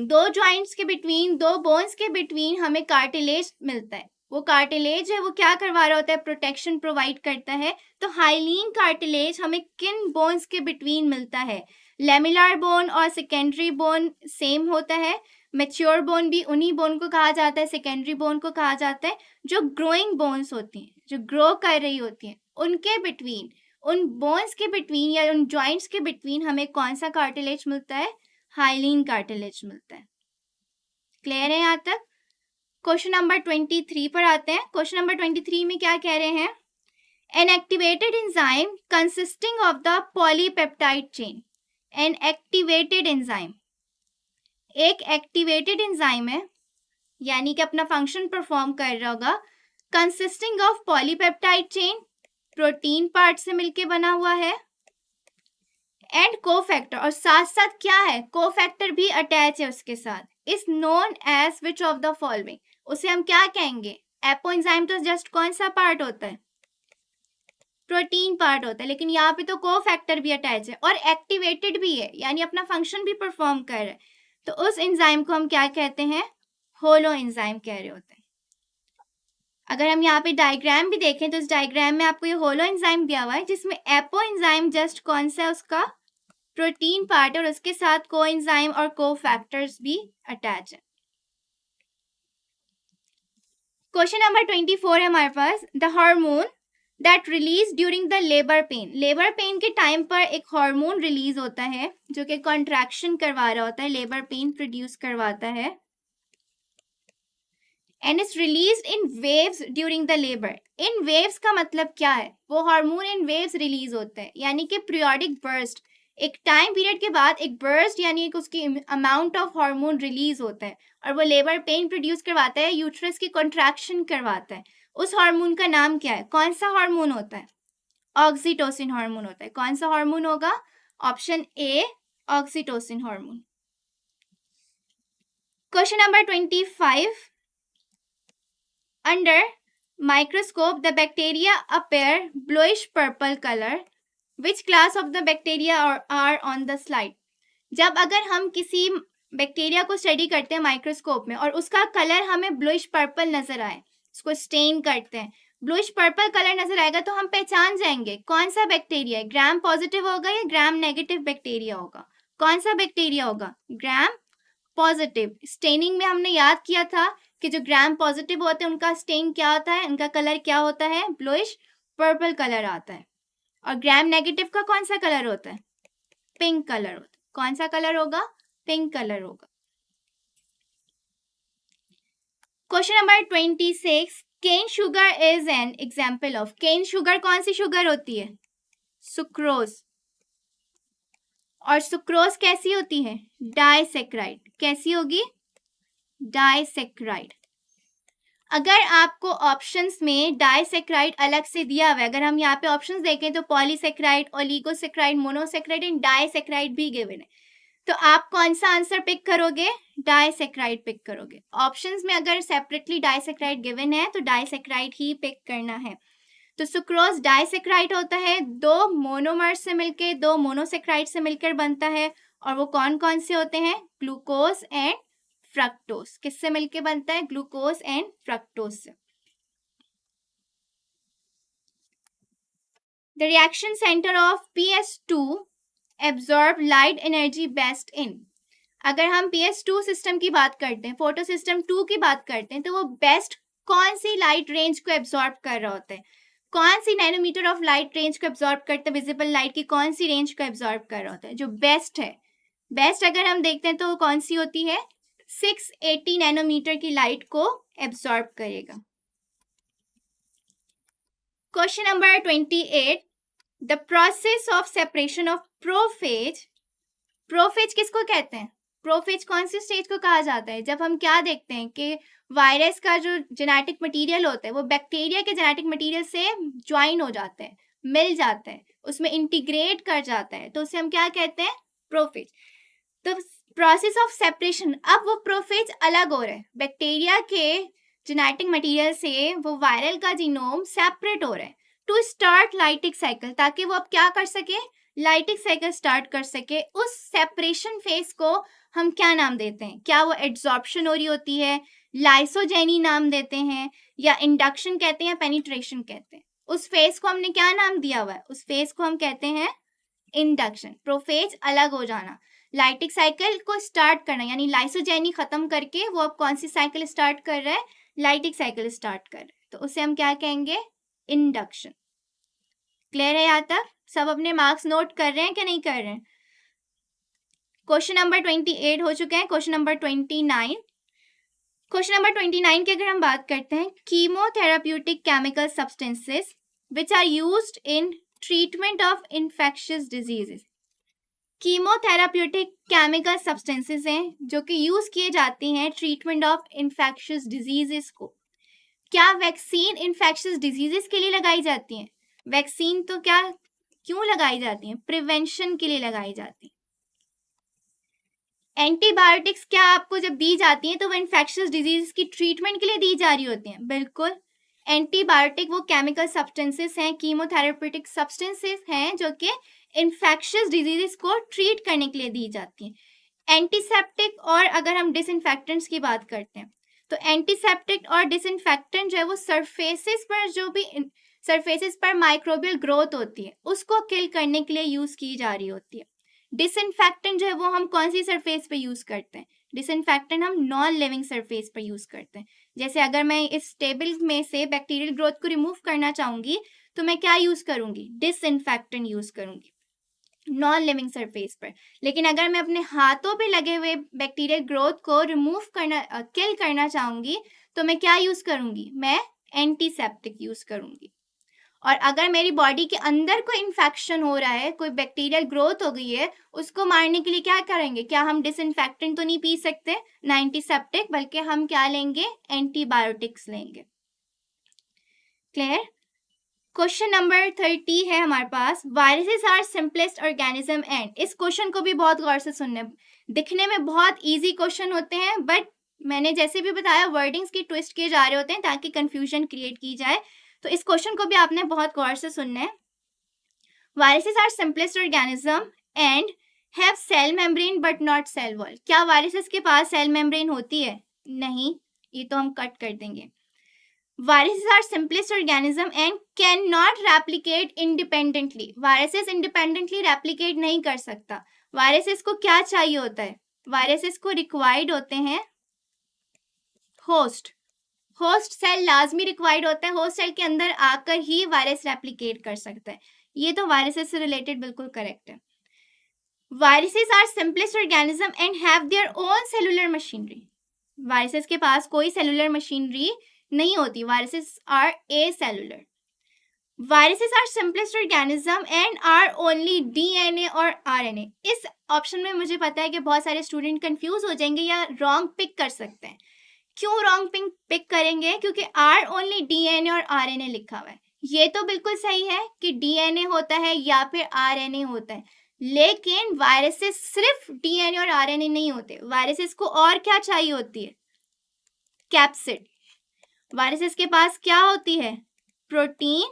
दो जॉइंट्स के बिटवीन, दो बोन्स के बिटवीन हमें कार्टिलेज मिलता है। वो कार्टिलेज है वो क्या करवा रहा होता है? प्रोटेक्शन प्रोवाइड करता है। तो हाइलीन कार्टिलेज हमें किन बोन्स के बिटवीन मिलता है? लेमिनार बोन और सेकेंडरी बोन सेम होता है। मैच्योर बोन भी उन्हीं बोन को कहा जाता है, सेकेंडरी बोन को कहा जाता है। जो ग्रोइंग बोन्स होती हैं, जो ग्रो कर रही होती हैं, उनके बिटवीन, उन बोन्स के बिटवीन या उन जॉइंट्स के बिटवीन हमें कौन सा कार्टिलेज मिलता है? हाइलीन कार्टिलेज मिलता है। क्लियर है यहाँ तक? क्वेश्चन नंबर 23 पर आते हैं। क्वेश्चन नंबर 23 में क्या कह रहे हैं? An activated enzyme consisting of the polypeptide chain. An activated enzyme, एक एक्टिवेटेड एंजाइम है, यानी कि अपना फंक्शन परफॉर्म कर रहा होगा, consisting of polypeptide chain, protein part से मिलके बना हुआ है, एंड कोफैक्टर, और साथ साथ क्या है? कोफैक्टर भी अटैच है उसके साथ, is known as which of the following. उसे हम क्या कहेंगे? एपो एंजाइम तो जस्ट कौन सा पार्ट होता है? प्रोटीन पार्ट होता है, लेकिन यहाँ पे तो कोफैक्टर भी अटैच है और एक्टिवेटेड भी है, यानी अपना फंक्शन भी परफॉर्म कर रहा है। तो उस एंजाइम को हम क्या कहते हैं? होलो एंजाइम कह रहे होते हैं। अगर हम यहाँ पे डायग्राम भी देखें तो इस डायग्राम में आपको ये होलो एंजाइम दिया हुआ है, जिसमें एपो एंजाइम जस्ट कौन सा है? उसका प्रोटीन पार्ट, और उसके साथ को एंजाइम और कोफैक्टर्स भी अटैच है। क्वेश्चन नंबर 24 है हमारे पास, the hormone that release during the labour pain. Labour pain के टाइम पर एक हार्मोन रिलीज होता है जो कि कॉन्ट्रैक्शन करवा रहा होता है, लेबर पेन प्रोड्यूस करवाता है, and is release in waves during the labour. In waves का मतलब क्या है? वो हार्मोन इन वेव्स रिलीज होता है, यानी कि पीरियोडिक बर्स्ट, एक टाइम पीरियड के बाद एक बर्स्ट यानी कि उसकी अमाउंट ऑफ हार्मोन रिलीज होता है और वो लेबर पेन प्रोड्यूस करवाता है, यूट्रस की कॉन्ट्रैक्शन करवाता है। उस हार्मोन का नाम क्या है? कौन सा हार्मोन होता है? ऑक्सीटोसिन हार्मोन होता है। कौन सा हार्मोन होगा? Option A, oxytocin hormone. Question number 25, under microscope the bacteria appear bluish purple color. Which class of the bacteria are on the slide? जब अगर हम किसी बैक्टीरिया को स्टडी करते हैं माइक्रोस्कोप में और उसका कलर हमें ब्लूइश पर्पल नजर आए, इसको स्टेन करते हैं, ब्लूइश पर्पल कलर नजर आएगा तो हम पहचान जाएंगे कौन सा बैक्टीरिया है। ग्राम पॉजिटिव होगा या ग्राम नेगेटिव बैक्टीरिया होगा? कौन सा बैक्टीरिया होगा? Gram positive. स्टेनिंग में हमने याद किया था कि जो ग्राम पॉजिटिव होते हैं उनका स्टेन क्या होता है? उनका कलर क्या होता है? ब्लूइश पर्पल कलर आता है। और ग्राम नेगेटिव का कौन सा कलर होता है? पिंक कलर होता है। कौन सा कलर होगा? पिंक कलर होगा। Question number 26, cane sugar is an example of. Cane sugar कौन सी शुगर होती है? सुक्रोज। और सुक्रोज कैसी होती है? डाइसेक्राइड। कैसी होगी? डाइसेक्राइड। अगर आपको ऑप्शंस में डाइसेक्राइड अलग से दिया हुआ है, अगर हम यहाँ पे ऑप्शंस देखें तो polysaccharide, oligosaccharide, monosaccharide and disaccharide भी गिवन है, तो आप कौन सा आंसर पिक करोगे? डाइसेक्राइड पिक करोगे। ऑप्शंस में अगर सेपरेटली डाइसेक्राइड गिवन है तो डाइसेक्राइड ही पिक करना है। तो सुक्रोज डाइसेक्राइड होता है, दो मोनोमर्स से मिलकर, दो मोनोसेक्राइड से मिलकर बनता है, और वो कौन कौन से होते हैं? Glucose and fructose. किससे मिलके बनता है? ग्लूकोज एंड फ्रक्टोज से। The reaction centre of PS2 absorb light energy best in. अगर हम PS2 सिस्टम की बात करते हैं, फोटो सिस्टम 2 की बात करते हैं, तो वो बेस्ट कौन सी लाइट रेंज को एब्जॉर्ब कर रहा होता है? कौन सी नैनोमीटर ऑफ लाइट रेंज को एब्जॉर्ब करता है, विजिबल लाइट की कौन सी रेंज को एब्जॉर्ब कर रहा होता है, जो बेस्ट है, बेस्ट अगर हम देखते हैं तो वो कौन सी होती है, 680 नैनोमीटर की लाइट को एब्जॉर्ब करेगा। Question number 28, the process of separation of prophase, prophase किसको कहते हैं, प्रोफेज कौन सी स्टेज को कहा जाता है, जब हम क्या देखते हैं कि वायरस का जो जेनेटिक मटेरियल होता है वो बैक्टीरिया के जेनेटिक मटेरियल से ज्वाइन हो जाता है, मिल जाता है, उसमें इंटीग्रेट कर जाता है, तो उसे हम क्या कहते हैं, प्रोफेज। तो प्रोसेस ऑफ सेपरेशन, अब वो प्रोफेज अलग हो रहा है, बैक्टीरिया के जेनेटिक मटेरियल से वो वायरल का जीनोम सेपरेट हो रहा है टू स्टार्ट लाइटिक साइकिल, ताकि वो अब क्या कर सके, लाइटिक साइकिल स्टार्ट कर सके। उस सेपरेशन फेज को हम क्या नाम देते हैं, क्या वो एड्सॉर्प्शन हो रही होती है, लाइसोजेनी नाम देते हैं, या इंडक्शन कहते हैं, या पेनिट्रेशन कहते हैं। उस फेज को हमने क्या नाम दिया हुआ है, उस फेज को हम कहते हैं इंडक्शन। प्रोफेज अलग हो जाना, लाइटिक साइकिल को स्टार्ट करना, यानी लाइसोजेनी खत्म करके वो अब कौन सी साइकिल स्टार्ट कर रहा है, लाइटिक साइकिल स्टार्ट कर रहा है, तो उसे हम क्या कहेंगे, इंडक्शन। क्लियर है यहाँ तक, सब अपने मार्क्स नोट कर रहे हैं कि नहीं कर रहे हैं। क्वेश्चन नंबर 28 हो चुका है। क्वेश्चन नंबर 29, क्वेश्चन नंबर 29 की अगर हम बात करते हैं, chemotherapeutic chemical substances which are used in treatment of infectious diseases. Chemotherapeutic chemical substances हैं जो कि यूज किए जाती हैं ट्रीटमेंट ऑफ इन्फेक्शियस डिजीजेस को। क्या वैक्सीन इन्फेक्शियस डिजीजेस के लिए लगाई जाती हैं, वैक्सीन तो क्या क्यों लगाई जाती हैं, प्रिवेंशन के लिए लगाई जाती हैं। एंटीबायोटिक्स क्या आपको जब दी जाती हैं तो वो इन्फेक्शियस डिजीज की ट्रीटमेंट के लिए दी जा रही होती हैं, बिल्कुल। एंटीबायोटिक वो केमिकल सब्सटेंसेस हैं, कीमोथेराप्यूटिक सब्सटेंसेस हैं जो कि इन्फेक्शियस डिजीजेस को ट्रीट करने के लिए दी जाती हैं। एंटीसेप्टिक और अगर हम डिसइंफेक्टेंट्स की बात करते हैं तो एंटीसेप्टिक और डिसइंफेक्टेंट जो है वो सरफेसेस पर जो भी सरफेसेस पर माइक्रोबियल ग्रोथ होती है उसको किल करने के लिए यूज की जा रही होती है। डिसइंफेक्टेंट जो है वो हम कौन सी सरफेस पे यूज करते हैं, डिसइंफेक्टेंट हम नॉन लिविंग सरफेस पर यूज करते हैं। जैसे अगर मैं इस टेबल में से बैक्टीरियल ग्रोथ को रिमूव करना चाहूंगी तो मैं क्या यूज करूंगी, डिसइंफेक्टेंट यूज करूंगी नॉन लिविंग सरफेस पर। लेकिन अगर मैं अपने हाथों पे लगे हुए बैक्टीरियल ग्रोथ को रिमूव करना किल करना चाहूंगी तो मैं क्या यूज करूंगी, मैं एंटीसेप्टिक यूज करूंगी। और अगर मेरी बॉडी के अंदर कोई इन्फेक्शन हो रहा है, कोई बैक्टीरियल ग्रोथ हो गई है, उसको मारने के लिए क्या करेंगे, क्या हम डिसइंफेक्टेंट तो नहीं पी सकते ना एंटीसेप्टिक, बल्कि हम क्या लेंगे, एंटीबायोटिक्स लेंगे। क्लियर। क्वेश्चन नंबर 30 है हमारे पास, viruses are simplest organism and. इस क्वेश्चन को भी बहुत गौर से सुनने, दिखने में बहुत इजी क्वेश्चन होते हैं बट मैंने जैसे भी बताया वर्डिंग्स की ट्विस्ट किए जा रहे होते हैं ताकि कंफ्यूजन क्रिएट की जाए, तो इस क्वेश्चन को भी आपने बहुत गौर से सुनना है। Viruses are simplest organism and have cell membrane but not cell wall. क्या वायरसेस के पास सेल मेम्ब्रेन होती है, नहीं, ये तो हम कट कर देंगे। Viruses are simplest organism and cannot replicate independently. Viruses independently replicate नहीं कर सकता। Viruses को क्या चाहिए होता है, Viruses को required होते हैं host, host cell लाजमी required होता है, host cell के अंदर आकर ही वायरस replicate कर सकता है। ये तो viruses से related बिल्कुल correct है। Viruses are simplest organism and have their own cellular machinery. Viruses के पास कोई cellular machinery नहीं होती, viruses are acellular. Viruses are simplest organism and are only DNA और आरएनए। इस ऑप्शन में मुझे पता है कि बहुत सारे स्टूडेंट कंफ्यूज हो जाएंगे या रॉन्ग पिक कर सकते हैं। क्यों रॉन्ग पिक करेंगे, क्योंकि आर ओनली डीएनए और आरएनए लिखा हुआ है। ये तो बिल्कुल सही है कि डीएनए होता है या फिर आरएनए होता है, लेकिन वायरसेस सिर्फ डीएनए और आरएनए नहीं होते, वायरसेस को और क्या चाहिए होती है, कैप्सिड। वायरसेस के पास क्या होती है, प्रोटीन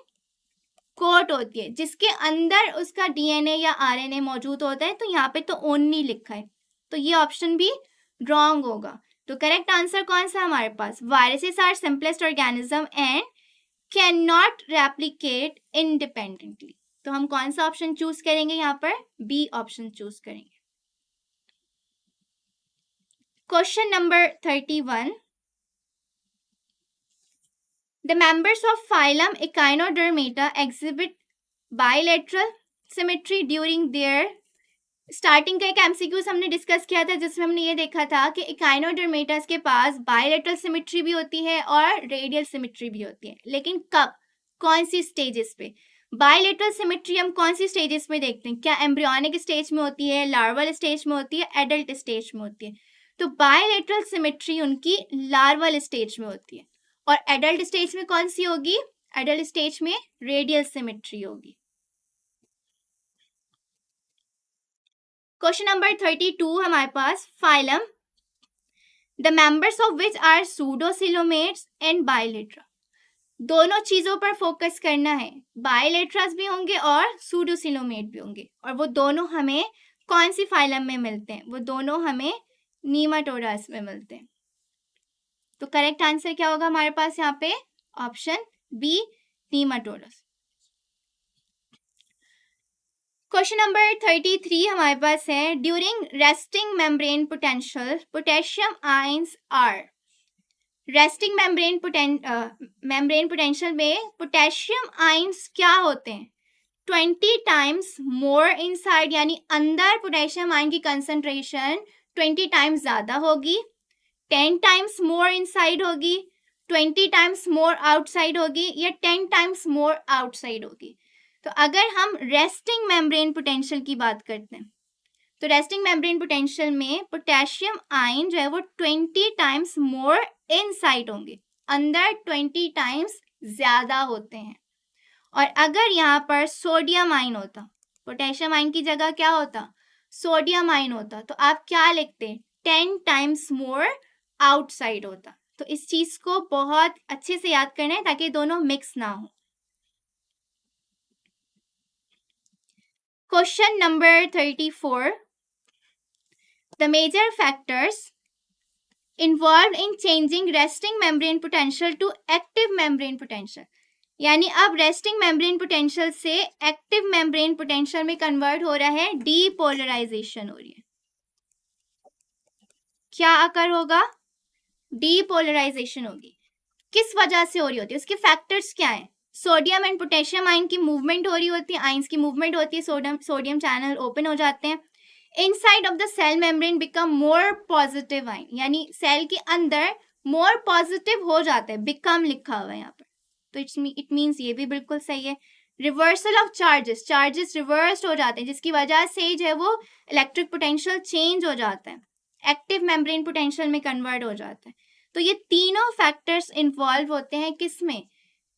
कोट होती है जिसके अंदर उसका डीएनए या आरएनए मौजूद होता है, तो यहाँ पे तो ओनली लिखा है, तो ये ऑप्शन भी रॉन्ग होगा। तो करेक्ट आंसर कौन सा हमारे पास, viruses are simplest organism and can not replicate independently. तो हम कौन सा ऑप्शन चूज करेंगे, यहाँ पर बी ऑप्शन चूज करेंगे। Question number 31, The members of phylum Echinodermata exhibit bilateral symmetry during their starting का एक एमसीक्यूज हमने डिस्कस किया था जिसमें हमने ये देखा था कि इकाइनोडर्मेटास के पास बायलेटरल सिमेट्री भी होती है और रेडियल सिमेट्री भी होती है, लेकिन कब, कौन सी स्टेजेस पे? बायलेटरल सिमेट्री हम कौन सी स्टेजेस में देखते हैं? क्या एम्ब्रियोनिक स्टेज में होती है, लार्वल स्टेज में होती है, एडल्ट स्टेज में होती है? तो बायलेटरल सिमेट्री उनकी लार्वल स्टेज में होती है। और एडल्ट स्टेज में कौन सी होगी? एडल्ट स्टेज में रेडियल सिमेट्री होगी। क्वेश्चन नंबर 32 हमारे पास, phylum the members of which are pseudocoelomates and bilateria. दोनों चीजों पर फोकस करना है, बायलेट्रास भी होंगे और सूडोसिलोमेट भी होंगे, और वो दोनों हमें कौन सी फाइलम में मिलते हैं? वो दोनों हमें नीमाटोडास में मिलते हैं। तो करेक्ट आंसर क्या होगा हमारे पास यहाँ पे? Option B, nematodes. Question number 33 हमारे पास है, during resting membrane potential potassium ions are. Resting membrane potential में पोटेशियम आयंस क्या होते हैं? 20 टाइम्स मोर इनसाइड, यानी अंदर पोटेशियम आयन की कंसंट्रेशन 20 टाइम्स ज्यादा होगी, 10 टाइम्स मोर इनसाइड होगी, 20 टाइम्स मोर आउटसाइड होगी, या 10 टाइम्स मोर आउटसाइड होगी। तो अगर हम रेस्टिंग मेम्ब्रेन पोटेंशियल की बात करते हैं तो रेस्टिंग मेम्ब्रेन पोटेंशियल में पोटेशियम आयन जो है वो 20 टाइम्स मोर इनसाइड होंगे, अंदर 20 टाइम्स ज्यादा होते हैं। और अगर यहाँ पर सोडियम आयन होता, पोटेशियम आयन की जगह क्या होता? सोडियम आयन होता, तो आप क्या लिखते? 10 टाइम्स मोर आउटसाइड होता। तो इस चीज को बहुत अच्छे से याद करना है ताकि दोनों मिक्स ना हो। Question number 34. The major factors involved in changing resting membrane potential to active membrane potential. यानी अब resting membrane potential से active membrane potential में convert हो रहा है, depolarization हो रही है। क्या अकर होगा? Depolarization होगी। किस वजह से हो रही होती है? उसके फैक्टर्स क्या हैं? सोडियम एंड पोटेशियम आयन की मूवमेंट हो रही होती है, आयंस की मूवमेंट होती है, सोडियम चैनल ओपन हो जाते हैं, inside of the cell membrane become more positive ion, यानी सेल के अंदर मोर पॉजिटिव हो जाते हैं, बिकम लिखा हुआ है यहाँ पर, तो इट मीन्स ये भी बिल्कुल सही है। Reversal of charges, charges reverse हो जाते हैं जिसकी वजह से जो है वो इलेक्ट्रिक पोटेंशियल चेंज हो जाता है, एक्टिव मेम्ब्रेन पोटेंशियल में कन्वर्ट हो जाता है। तो ये तीनों फैक्टर्स इन्वॉल्व होते हैं किसमें?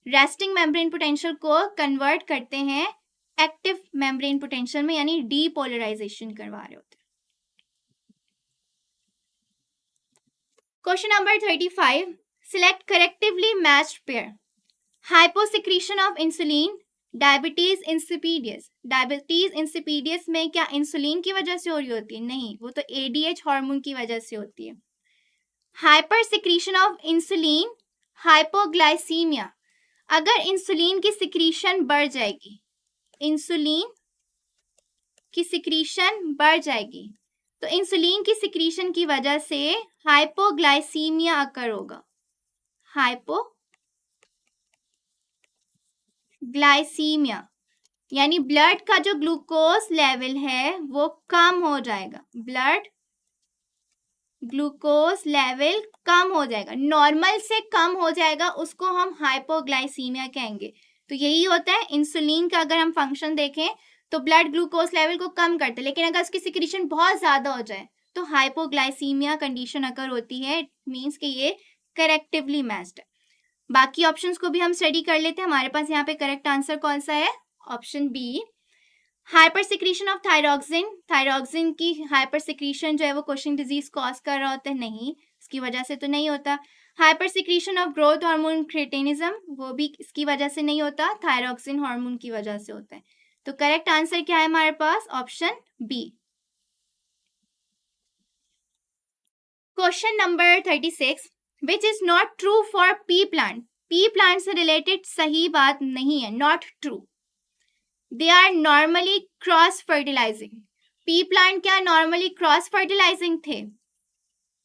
रेस्टिंग मेम्ब्रेन पोटेंशियल को कन्वर्ट करते हैं एक्टिव मेम्ब्रेन पोटेंशियल में, यानी डीपोलराइजेशन करवा रहे होते हैं। Question number 35, select correctively matched pair. Hyposecretion of insulin, diabetes insipidus. Diabetes insipidus में क्या इंसुलिन की वजह से हो रही होती है? नहीं, वो तो एडीएच हार्मोन की वजह से होती है। Hyper secretion of insulin, hypoglycaemia. अगर इंसुलिन की सिक्रीशन बढ़ जाएगी, इंसुलिन की सिक्रीशन बढ़ जाएगी, तो इंसुलिन की सिक्रीशन की वजह से हाइपोग्लाइसीमिया अकर होगा। हाइपोग्लाइसीमिया यानी ब्लड का जो ग्लूकोज लेवल है वो कम हो जाएगा, ब्लड ग्लूकोज लेवल कम हो जाएगा, नॉर्मल से कम हो जाएगा, उसको हम हाइपोग्लाइसीमिया कहेंगे। तो यही होता है इंसुलिन का, अगर हम फंक्शन देखें तो ब्लड ग्लूकोज लेवल को कम करते हैं, लेकिन अगर उसकी सिक्रीशन बहुत ज्यादा हो जाए तो हाइपोग्लाइसीमिया कंडीशन अकर होती है। इट मीन्स कि ये करेक्टिवली मैच्ड है। बाकी ऑप्शंस को भी हम स्टडी कर लेते हैं। हमारे पास यहाँ पे करेक्ट आंसर कौन सा है? Option B, hyper secretion of thyroxine. Thyroxine की हाइपर सिक्रीशन जो है वो कुशिंग डिजीज कॉज कर रहा होता है? नहीं, इसकी वजह से तो नहीं होता। Hyper secretion of growth hormone cretinism, वो भी इसकी वजह से नहीं होता, थायरॉक्सिन हार्मोन की वजह से होता है। तो करेक्ट आंसर क्या है हमारे पास? Option B. Question number 36, which is not true for pea plant. Pea plant से रिलेटेड सही बात नहीं है, not true. They are normally cross fertilising. Pea plant क्या नॉर्मली क्रॉस फर्टिलाइजिंग थे?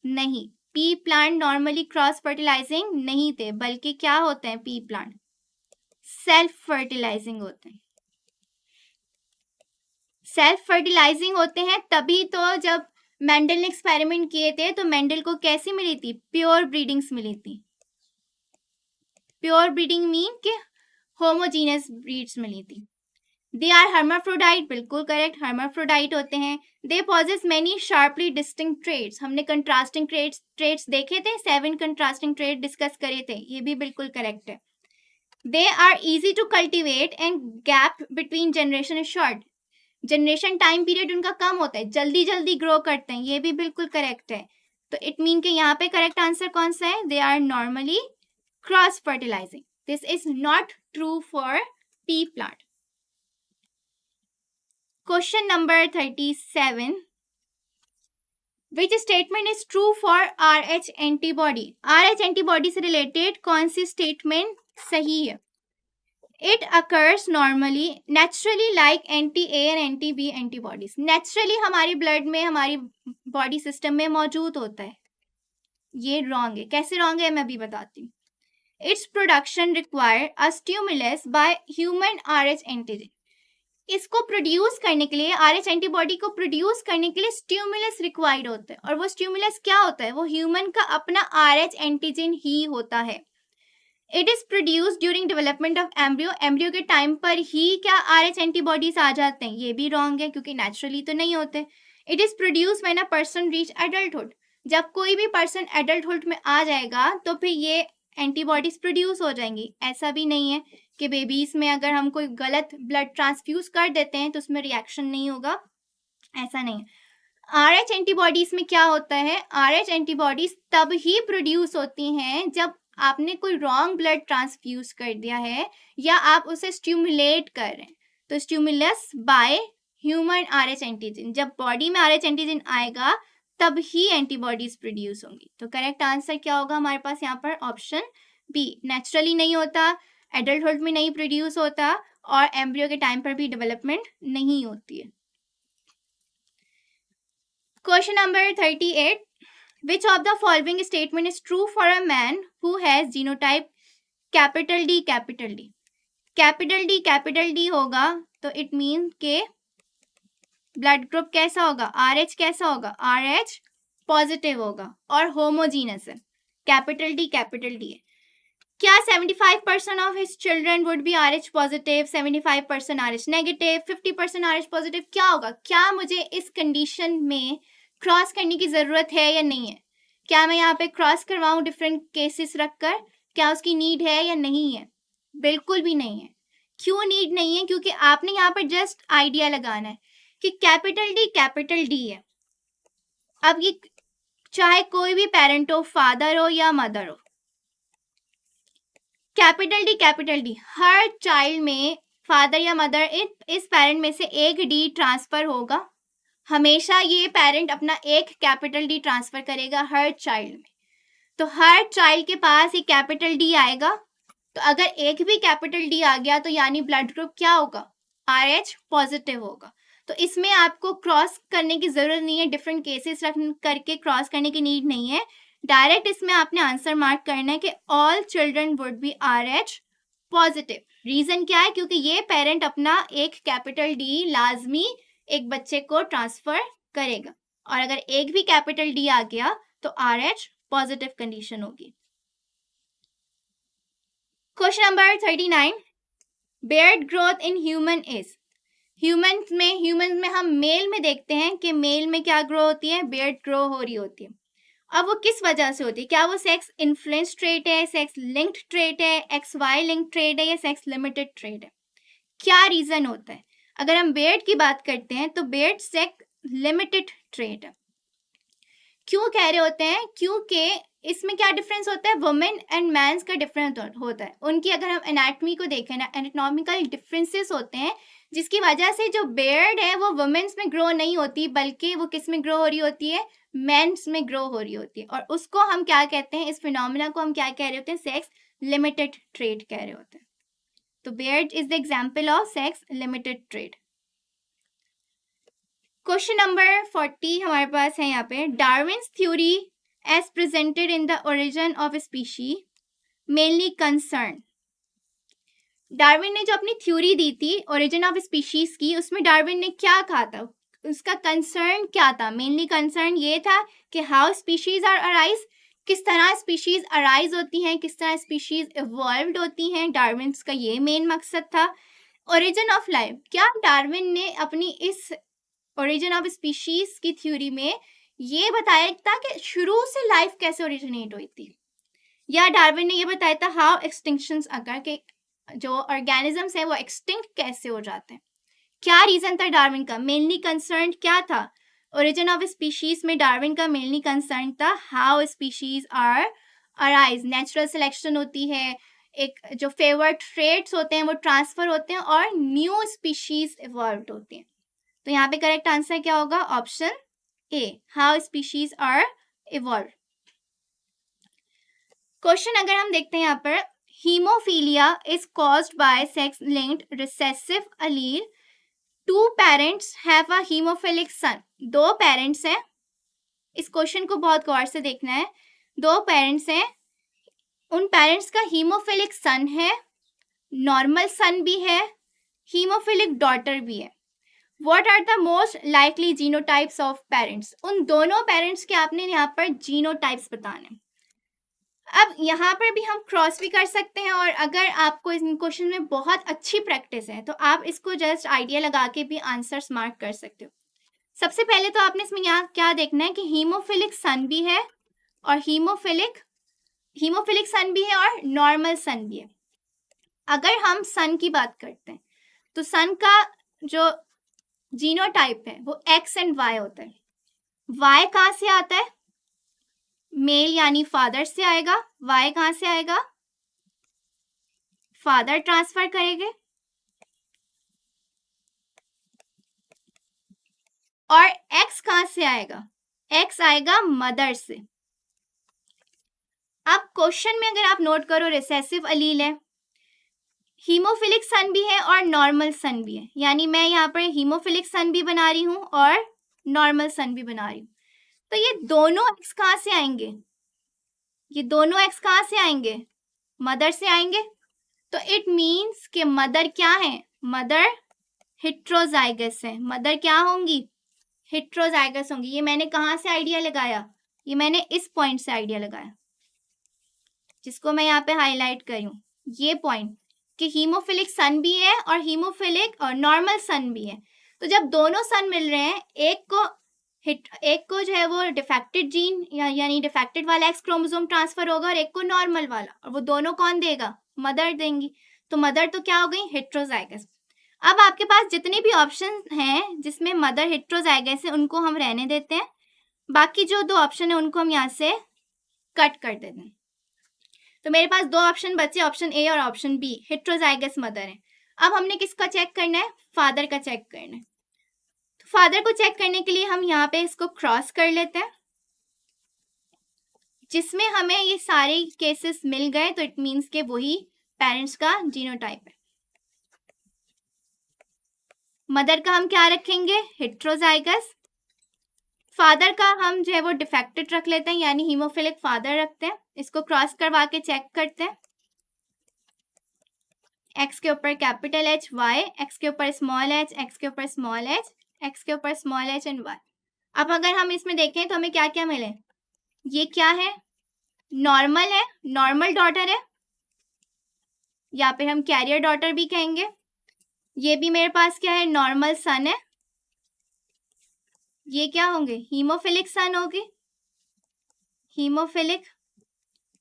नहीं, pea plant normally cross fertilising नहीं थे, बल्कि क्या होते हैं पी प्लांट? सेल्फ फर्टिलाइजिंग होते हैं। सेल्फ फर्टिलाइजिंग होते हैं तभी तो जब मेंडल ने एक्सपेरिमेंट किए थे तो मेंडल को कैसी मिली थी? प्योर ब्रीडिंग्स मिली थी। प्योर ब्रीडिंग मीन कि होमोजीनियस ब्रीड्स मिली थी। दे आर हर्माफ्रोडाइट, बिल्कुल करेक्ट, हर्माफ्रोडाइट होते हैं। They possess many sharply distinct traits, हमने कंट्रास्टिंग ट्रेट्स देखे थे, 7 कंट्रास्टिंग ट्रेट डिस्कस करे थे, ये भी बिल्कुल करेक्ट है। They are easy to cultivate and gap between generation is short, generation time period उनका कम होता है, जल्दी जल्दी ग्रो करते हैं, ये भी बिल्कुल करेक्ट है। तो इट मीन कि यहाँ पे करेक्ट आंसर कौन सा है? They are normally cross fertilising. This is not true for pea plant. Question number 37, which statement is true for RH antibody? RH antibody से रिलेटेड कौन सी स्टेटमेंट सही है? It occurs normally naturally like anti-A and anti-B antibodies. Naturally हमारी blood में, हमारी body system में मौजूद होता है। ये रॉन्ग है। कैसे रॉन्ग है मैं भी बताती हूँ। Its production require a stimulus by human RH antigen. इसको प्रोड्यूस करने के लिए, RH एंटीबॉडी को प्रोड्यूस करने के लिए स्टिमुलस रिक्वायर्ड होता है, और वो स्टिमुलस क्या होता है? वो ह्यूमन का अपना RH एंटीजन ही होता है। It is produce during development of embryo, embryo के टाइम पर ही क्या RH एंटीबॉडीज आ जाते हैं? ये भी रॉन्ग है क्योंकि नेचुरली तो नहीं होते। It is produce when a person reach adulthood, जब कोई भी पर्सन एडल्टहुड में आ जाएगा तो फिर ये एंटीबॉडीज प्रोड्यूस हो जाएंगी। ऐसा भी नहीं है कि बेबीज में अगर हम कोई गलत ब्लड ट्रांसफ्यूज कर देते हैं तो उसमें रिएक्शन नहीं होगा, ऐसा नहीं है। RH एंटीबॉडीज में क्या होता है? RH एंटीबॉडीज तब ही प्रोड्यूस होती हैं जब आपने कोई रॉन्ग ब्लड ट्रांसफ्यूज कर दिया है या आप उसे स्टिमुलेट कर रहे हैं। तो stimulus by human RH antigen, जब बॉडी में RH एंटीजन आएगा तब ही एंटीबॉडीज प्रोड्यूस होंगी। तो करेक्ट आंसर क्या होगा हमारे पास यहाँ पर? ऑप्शन बी, नेचुरली नहीं होता, एडल्टहुड में नहीं प्रोड्यूस होता, और एम्ब्रियो के टाइम पर भी डेवलपमेंट नहीं होती है। Question number 38, which of the following statement is true for a man who has genotype capital D capital D? Capital D होगा तो इट मीन के ब्लड ग्रुप कैसा होगा? RH कैसा होगा? RH पॉजिटिव होगा और होमोजीनस है। कैपिटल डी है। क्या 75% of his children would be RH positive, 75% RH negative, 50% RH positive? क्या होगा? क्या मुझे इस कंडीशन में क्रॉस करने की जरूरत है या नहीं है? क्या मैं यहाँ पे क्रॉस करवाऊं डिफरेंट केसेस रखकर? क्या उसकी नीड है या नहीं है? बिल्कुल भी नहीं है। क्यों नीड नहीं है? क्योंकि आपने यहाँ पर जस्ट आइडिया लगाना है कि कैपिटल डी है। अब ये चाहे कोई भी पेरेंट हो, फादर हो या मदर हो, कैपिटल डी हर चाइल्ड में, फादर या मदर, इस पेरेंट में से एक डी ट्रांसफर होगा। हमेशा ये पेरेंट अपना एक कैपिटल डी ट्रांसफर करेगा हर चाइल्ड में। तो हर चाइल्ड के पास ये कैपिटल डी आएगा। तो अगर एक भी कैपिटल डी आ गया तो यानी ब्लड ग्रुप क्या होगा? RH पॉजिटिव होगा। तो इसमें आपको क्रॉस करने की जरूरत नहीं है, डिफरेंट केसेस रख करके क्रॉस करने की नीड नहीं है। डायरेक्ट इसमें आपने आंसर मार्क करना है कि all children would be RH positive. Reason क्या है? क्योंकि ये पेरेंट अपना एक कैपिटल डी लाजमी एक बच्चे को ट्रांसफर करेगा, और अगर एक भी कैपिटल डी आ गया तो RH पॉजिटिव कंडीशन होगी। Question number 39, Baird growth in human is? Human में हम मेल में देखते हैं कि मेल में क्या ग्रो होती है? बेयर्ड ग्रो हो रही होती है। अब वो किस वजह से होती है? क्या वो सेक्स इन्फ्लुएंस ट्रेट है, सेक्स लिंक्ड ट्रेट है, XY लिंक्ड ट्रेट है या सेक्स लिमिटेड ट्रेट है? क्या रीजन होता है? अगर हम बेयर्ड की बात करते हैं तो बेयर्ड सेक्स लिमिटेड ट्रेट है। क्यों कह रहे होते हैं? क्योंकि इसमें क्या डिफरेंस होता है? वुमेन एंड मैंस का डिफरेंस होता है। उनकी अगर हम एनाटॉमी को देखें ना, एनाटॉमिकल डिफरेंसेस होते हैं, जिसकी वजह से जो बेयर्ड है वो वुमेन्स में ग्रो नहीं होती, बल्कि वो किस में ग्रो हो रही होती है? मेंस में ग्रो हो रही होती है। और उसको हम क्या कहते हैं? इस फिनोमिना को हम क्या कह रहे होते हैं? सेक्स लिमिटेड ट्रेट कह रहे होते हैं। तो Baird is the example of sex limited trait. Question number 40 हमारे पास है यहाँ पे, Darwin's theory as presented in the origin of a species mainly concern. Darwin ने जो अपनी थ्योरी दी थी ओरिजिन ऑफ स्पीशीज की, उसमें डार्विन ने क्या कहा था, उसका कंसर्न क्या था? मेनली कंसर्न ये था कि हाउ स्पीशीज आर अराइज, किस तरह स्पीशीज अराइज होती हैं, किस तरह स्पीशीज इवॉल्व्ड होती हैं। डार्विन का ये मेन मकसद था। ओरिजिन ऑफ लाइफ, क्या डार्विन ने अपनी इस ओरिजिन ऑफ स्पीशीज की थ्योरी में ये बताया था कि शुरू से लाइफ कैसे ओरिजिनेट हुई थी, या डार्विन ने ये बताया था हाउ एक्सटिंक्शंस अकर, के जो ऑर्गेनिजम्स हैं वो एक्सटिंक्ट कैसे हो जाते हैं? क्या रीजन था डार्विन का? मेनली कंसर्न क्या था? ओरिजिन ऑफ स्पीशीज में डार्विन का मेनली कंसर्न था how species are arise, natural selection होती है, एक जो फेवर्ड ट्रेट्स होते हैं वो ट्रांसफर होते हैं और न्यू स्पीशीज इवॉल्व होती हैं। तो यहाँ पे करेक्ट आंसर क्या होगा? Option A, how species are evolve. Question अगर हम देखते हैं यहाँ पर, haemophilia is caused by sex linked recessive allele, two parents have a haemophilic son. दो पेरेंट्स हैं, इस क्वेश्चन को बहुत गौर से देखना है। दो पेरेंट्स हैं, उन पेरेंट्स का हीमोफिलिक सन है, नॉर्मल सन भी है, हीमोफिलिक डॉटर भी है। What are the most likely genotypes of parents? उन दोनों पेरेंट्स के आपने यहाँ पर जीनोटाइप्स बताने। अब यहाँ पर भी हम क्रॉस भी कर सकते हैं, और अगर आपको इस क्वेश्चन में बहुत अच्छी प्रैक्टिस है तो आप इसको जस्ट आइडिया लगा के भी आंसर्स मार्क कर सकते हो। सबसे पहले तो आपने इसमें यहाँ क्या देखना है कि हीमोफिलिक सन भी है और हीमोफिलिक सन भी है और नॉर्मल सन भी है। अगर हम सन की बात करते हैं तो सन का जो जीनोटाइप है वो एक्स एंड वाई होता है। वाई कहाँ से आता है? मेल यानी फादर से आएगा। वाई कहाँ से आएगा? फादर ट्रांसफर करेंगे। और एक्स कहाँ से आएगा? एक्स आएगा मदर से। अब क्वेश्चन में अगर आप नोट करो, रिसेसिव अलील है, हीमोफिलिक सन भी है और नॉर्मल सन भी है, यानी मैं यहाँ पर हीमोफिलिक सन भी बना रही हूँ और नॉर्मल सन भी बना रही हूँ। तो ये दोनों एक्स कहाँ से आएंगे? ये दोनों एक्स कहाँ से आएंगे? मदर से आएंगे। तो इट मीन्स कि मदर क्या है? मदर हेट्रोजाइगस है। मदर क्या होंगी? हेट्रोजाइगस होंगी। ये मैंने कहाँ से आइडिया लगाया? ये मैंने इस पॉइंट से आइडिया लगाया, जिसको मैं यहाँ पे हाईलाइट करी हूँ। ये पॉइंट कि हीमोफिलिक सन भी है और हीमोफिलिक और नॉर्मल सन भी है। तो जब दोनों सन मिल रहे हैं, एक को जो है वो डिफेक्टेड जीन यानी डिफेक्टेड वाला एक्स क्रोमोसोम ट्रांसफर होगा और एक को नॉर्मल वाला, और वो दोनों कौन देगा? मदर देंगी। तो मदर तो क्या हो गई? हेट्रोजाइगस। अब आपके पास जितने भी ऑप्शन हैं जिसमें मदर हेट्रोजाइगस है उनको हम रहने देते हैं, बाकी जो दो ऑप्शन है उनको हम यहाँ से कट कर देते हैं। तो मेरे पास दो ऑप्शन बचे, ऑप्शन ए और ऑप्शन बी। हेट्रोजाइगस मदर है। अब हमने किसका चेक करना है? फादर का चेक करना है। तो फादर को चेक करने के लिए हम यहाँ पे इसको क्रॉस कर लेते हैं, जिसमें हमें ये सारे केसेस मिल गए, तो इट मीन्स के वही पेरेंट्स का जीनोटाइप है। मदर का हम क्या रखेंगे? हेट्रोजाइगस। फादर का हम जो है वो डिफेक्टेड रख लेते हैं, यानी हीमोफिलिक फादर रखते हैं। इसको क्रॉस करवा के चेक करते हैं। एक्स के ऊपर कैपिटल एच, वाई, एक्स के ऊपर स्मॉल एच, एक्स के ऊपर स्मॉल एच, एक्स के ऊपर स्मॉल एच एंड वाई। अब अगर हम इसमें देखें तो हमें क्या क्या मिले? ये क्या है? नॉर्मल है, नॉर्मल डॉटर है, या फिर हम कैरियर डॉटर भी कहेंगे। ये भी मेरे पास क्या है? नॉर्मल सन है। ये क्या होंगे? हीमोफिलिक सन होगी, हीमोफिलिक।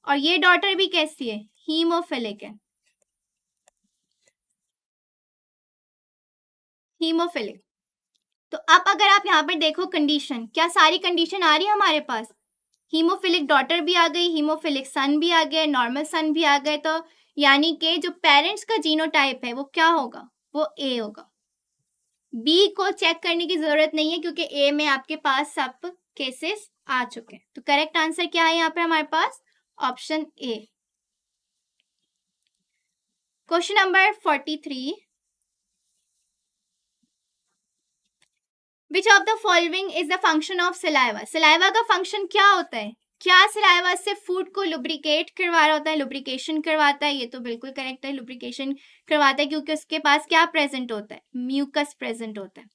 और ये डॉटर भी कैसी है? हीमोफिलिक है, हीमोफिलिक। तो अब अगर आप यहाँ पर देखो कंडीशन, क्या सारी कंडीशन आ रही है हमारे पास? हीमोफिलिक डॉटर भी आ गई, हीमोफिलिक सन भी आ गए, नॉर्मल सन भी आ गए। तो यानी कि जो पेरेंट्स का जीनोटाइप है वो क्या होगा? वो ए होगा। बी को चेक करने की जरूरत नहीं है क्योंकि ए में आपके पास सब केसेस आ चुके हैं। तो करेक्ट आंसर क्या है यहाँ पे हमारे पास? Option A. Question number 43, which of the following is the function of saliva? Saliva का फंक्शन क्या होता है? क्या सलाइवा से फूड को लुब्रिकेट करवा रहा होता है? लुब्रिकेशन करवाता है, ये तो बिल्कुल करेक्ट है, लुब्रिकेशन करवाता है क्योंकि उसके पास क्या प्रेजेंट होता है? म्यूकस प्रेजेंट होता है।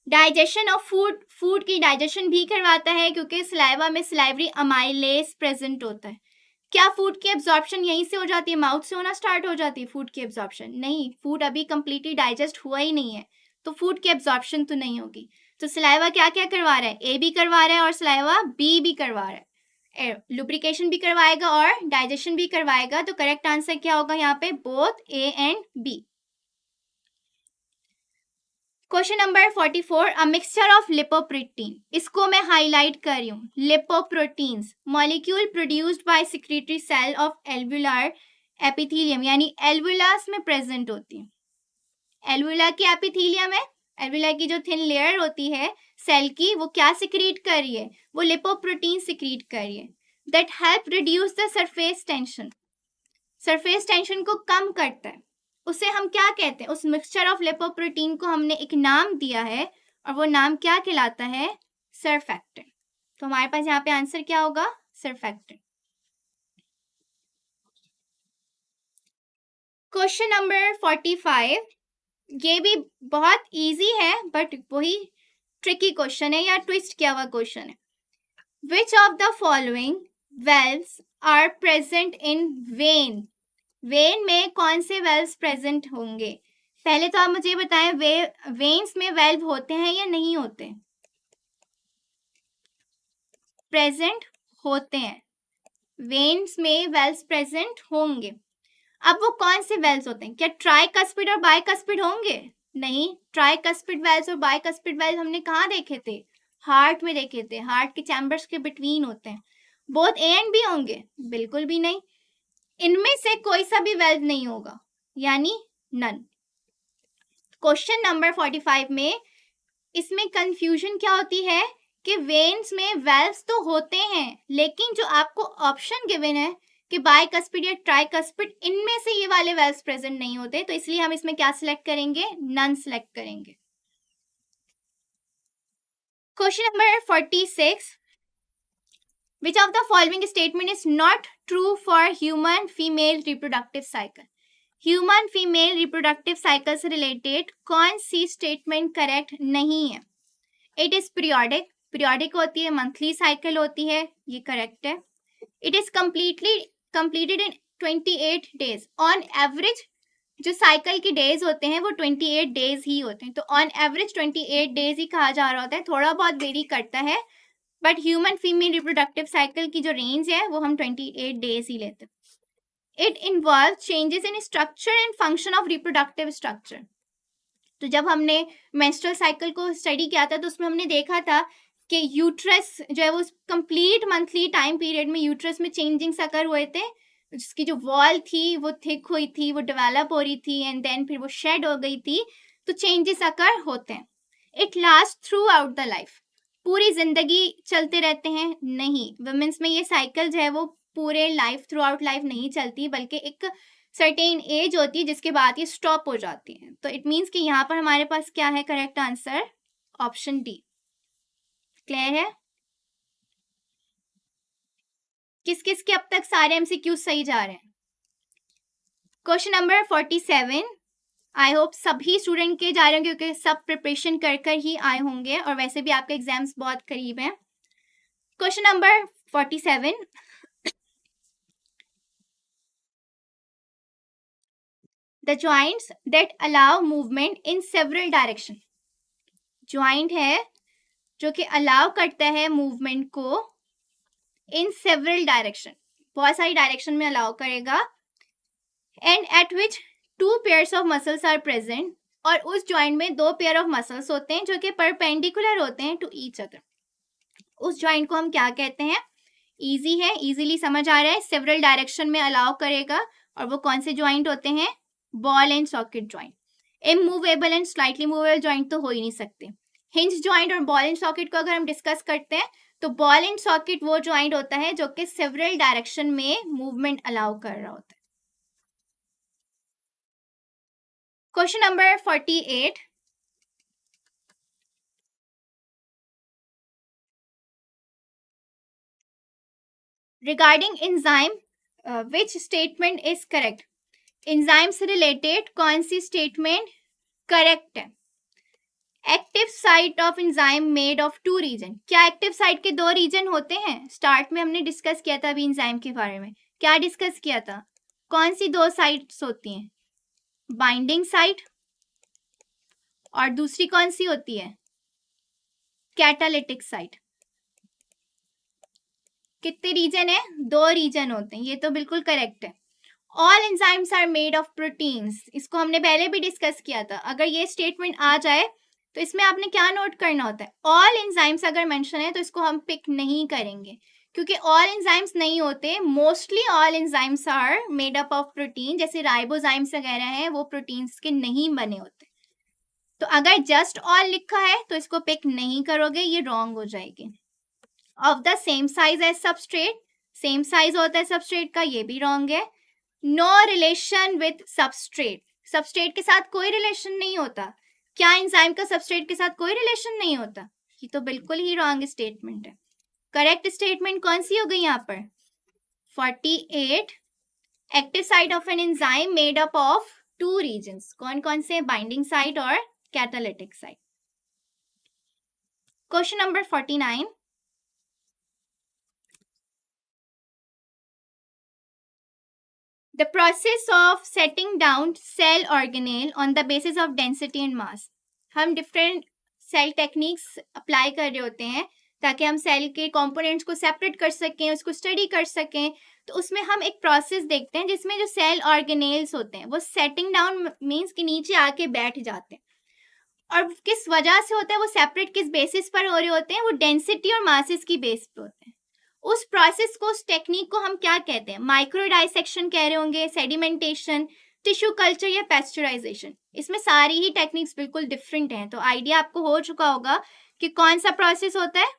डाइजेशन ऑफ फूड, फूड की डाइजेशन भी करवाता है क्योंकि सलाइवा में सलाइवरी अमाइलेज प्रेजेंट होता है। क्या फूड की एब्जॉर्प्शन यहीं से हो जाती है, माउथ से होना स्टार्ट हो जाती है फूड की एब्जॉर्प्शन? नहीं, फूड अभी कंप्लीटली डाइजेस्ट हुआ ही नहीं है, तो फूड की एब्जॉर्प्शन तो नहीं होगी। तो सलाइवा क्या क्या करवा रहा है? ए भी करवा रहा है और सलाइवा बी भी करवा रहा है, लुब्रिकेशन भी करवाएगा और डाइजेशन भी करवाएगा। तो करेक्ट आंसर क्या होगा यहाँ पे? Both A and B. Question number 44, a mixture of lipoprotein, इसको मैं हाईलाइट कर रही हूँ। Lipoproteins molecule produced by secretory cell of alveolar epithelium, यानी एल्वुलास में प्रेजेंट होती है। एल्वुला की एपिथेलियम है, एल्वुला की जो थिन लेयर होती है सेल की, वो क्या सिक्रीट कर रही है? वो लिपोप्रोटीन सिक्रीट कर रही है that help reduce the surface tension, surface tension को कम करता है। उसे हम क्या कहते हैं? उस मिक्सचर ऑफ लिपोप्रोटीन को हमने एक नाम दिया है और वो नाम क्या कहलाता है? सरफैक्टेंट। तो हमारे पास यहाँ पे आंसर क्या होगा? सरफैक्टेंट। क्वेश्चन नंबर 45, ये भी बहुत इजी है बट वही ट्रिकी क्वेश्चन है या ट्विस्ट किया हुआ क्वेश्चन है। Which of the following valves are present in vein, vein में कौन से वेल्व्स प्रेजेंट होंगे? पहले तो आप मुझे बताएं, वेन्स में वेल्व होते हैं या नहीं होते? प्रेजेंट होते हैं, वेन्स में वेल्व्स प्रेजेंट होंगे। अब वो कौन से वेल्व्स होते हैं? क्या ट्राइकस्पिड और बाइकस्पिड होंगे? नहीं, ट्राइकस्पिड वेल्व्स और बाइकस्पिड वेल्व हमने कहाँ देखे थे? हार्ट में देखे थे, हार्ट के चैम्बर्स के बिटवीन होते हैं। बोथ ए एंड बी होंगे? बिल्कुल भी नहीं, इनमें से कोई सा भी वेल्व नहीं होगा, यानी नन। क्वेश्चन नंबर 45 में इसमें कंफ्यूजन क्या होती है कि वेन्स में वेल्व्स तो होते हैं, लेकिन जो आपको ऑप्शन गिवन है कि बाइकस्पिड या ट्राइकस्पिड, इनमें से ये वाले वेल्व्स प्रेजेंट नहीं होते, तो इसलिए हम इसमें क्या सिलेक्ट करेंगे? नन सिलेक्ट करेंगे। Question number 46, which of the following statement is not true for human female reproductive cycle? Human female reproductive cycle से रिलेटेड कौन सी स्टेटमेंट करेक्ट नहीं है? इट इज पीरियोडिक, पीरियोडिक होती है, मंथली साइकिल होती है, ये करेक्ट है। It is completed in 28 days, on average जो साइकिल के डेज होते हैं वो 28 डेज ही होते हैं, तो ऑन एवरेज 28 डेज ही कहा जा रहा होता है, थोड़ा बहुत वेरी करता है, but human female reproductive cycle की जो रेंज है वो हम 28 डेज ही लेते हैं। It involve changes in structure and function of reproductive structure. तो जब हमने मेंस्ट्रुअल साइकिल को स्टडी किया था तो उसमें हमने देखा था कि यूट्रस जो है वो कंप्लीट मंथली टाइम पीरियड में यूट्रस में चेंजिंग्स अकर हुए थे, जिसकी जो वॉल थी वो थिक हुई थी, वो डेवलप हो रही थी एंड देन फिर वो शेड हो गई थी, तो चेंजेस अकर होते हैं। It last through out the life, पूरी जिंदगी चलते रहते हैं? नहीं, वुमेन्स में ये साइकिल जो है वो पूरे लाइफ थ्रू आउट लाइफ नहीं चलती, बल्कि एक सर्टेन एज होती है जिसके बाद ये स्टॉप हो जाती है। तो इट मीन्स कि यहाँ पर हमारे पास क्या है correct answer? Option D. Clear है? किस किस के अब तक सारे एमसीक्यू सही जा रहे हैं? क्वेश्चन नंबर 47, आई होप सभी स्टूडेंट के जा रहे होंगे क्योंकि सब प्रिपरेशन कर कर ही आए होंगे और वैसे भी आपके एग्जाम्स बहुत करीब हैं। Question number 47, the joints that allow movement in several direction, joint है जो कि अलाउ करता है मूवमेंट को इन सेवरल डायरेक्शन, बहुत सारी डायरेक्शन में अलाउ करेगा, and at which 2 pairs of muscles are present, और उस ज्वाइंट में 2 पेयर ऑफ मसल्स होते हैं जो कि परपेंडिकुलर होते हैं टू ईच अदर। उस ज्वाइंट को हम क्या कहते हैं? इजी है, इजीली समझ आ रहा है, सेवरल डायरेक्शन में अलाउ करेगा, और वो कौन से ज्वाइंट होते हैं? Ball and socket joint. Immovable and slightly movable joint तो हो ही नहीं सकते। हिंज ज्वाइंट और बॉल एंड सॉकेट को अगर हम डिस्कस करते हैं तो बॉल एंड सॉकेट वो ज्वाइंट होता है जो कि सेवरल डायरेक्शन में मूवमेंट अलाउ कर रहा होता है। Question number 48, regarding enzyme which statement is correct? Enzyme से रिलेटेड कौन सी स्टेटमेंट करेक्ट है? Active site of enzyme made of 2 region. क्या एक्टिव साइट के 2 रीजन होते हैं? स्टार्ट में हमने डिस्कस किया था अभी एंजाइम के बारे में। क्या डिस्कस किया था? कौन सी 2 साइट्स होती हैं? बाइंडिंग साइट, और दूसरी कौन सी होती है? Catalytic site. कितने रीजन है? 2 रीजन होते हैं, ये तो बिल्कुल करेक्ट है। All enzymes are made of proteins, इसको हमने पहले भी डिस्कस किया था। अगर ये स्टेटमेंट आ जाए तो इसमें आपने क्या नोट करना होता है? ऑल एंजाइम्स अगर मेंशन है तो इसको हम पिक नहीं करेंगे, क्योंकि ऑल एंजाइम्स नहीं होते। Mostly all enzymes are made up of protein, जैसे राइबोजाइम्स वगैरह हैं वो प्रोटीन्स के नहीं बने होते। तो अगर जस्ट ऑल लिखा है तो इसको पिक नहीं करोगे, ये रॉन्ग हो जाएगी। Of the same size as substrate, same size होता है सबस्ट्रेट का, ये भी रॉन्ग है। No relation with substrate, substrate के साथ कोई रिलेशन नहीं होता। क्या एंजाइम का सबस्ट्रेट के साथ कोई रिलेशन नहीं होता? ये तो बिल्कुल ही रॉन्ग स्टेटमेंट है। करेक्ट स्टेटमेंट कौन सी हो गई यहाँ पर? 48, active site of an enzyme made up of 2 regions. कौन कौन से? बाइंडिंग साइट और catalytic site. Question number 49, the process of setting down cell organelle on the basis of density and mass। हम डिफरेंट सेल टेक्निक्स अप्लाई कर रहे होते हैं ताकि हम सेल के कंपोनेंट्स को सेपरेट कर सकें, उसको स्टडी कर सकें। तो उसमें हम एक प्रोसेस देखते हैं जिसमें जो सेल ऑर्गेनेल्स होते हैं वो सेटिंग डाउन मीन्स कि नीचे आके बैठ जाते हैं। और किस वजह से होता है? वो सेपरेट किस बेसिस पर हो रहे होते हैं? वो डेंसिटी और मासेस की बेस पे होते हैं। उस प्रोसेस को, उस टेक्निक को हम क्या कहते हैं? माइक्रो डाइसेक्शन कह रहे होंगे, सेडिमेंटेशन, टिश्यू कल्चर या पेस्चराइजेशन। इसमें सारी ही टेक्निक्स बिल्कुल डिफरेंट हैं। तो आइडिया आपको हो चुका होगा कि कौन सा प्रोसेस होता है।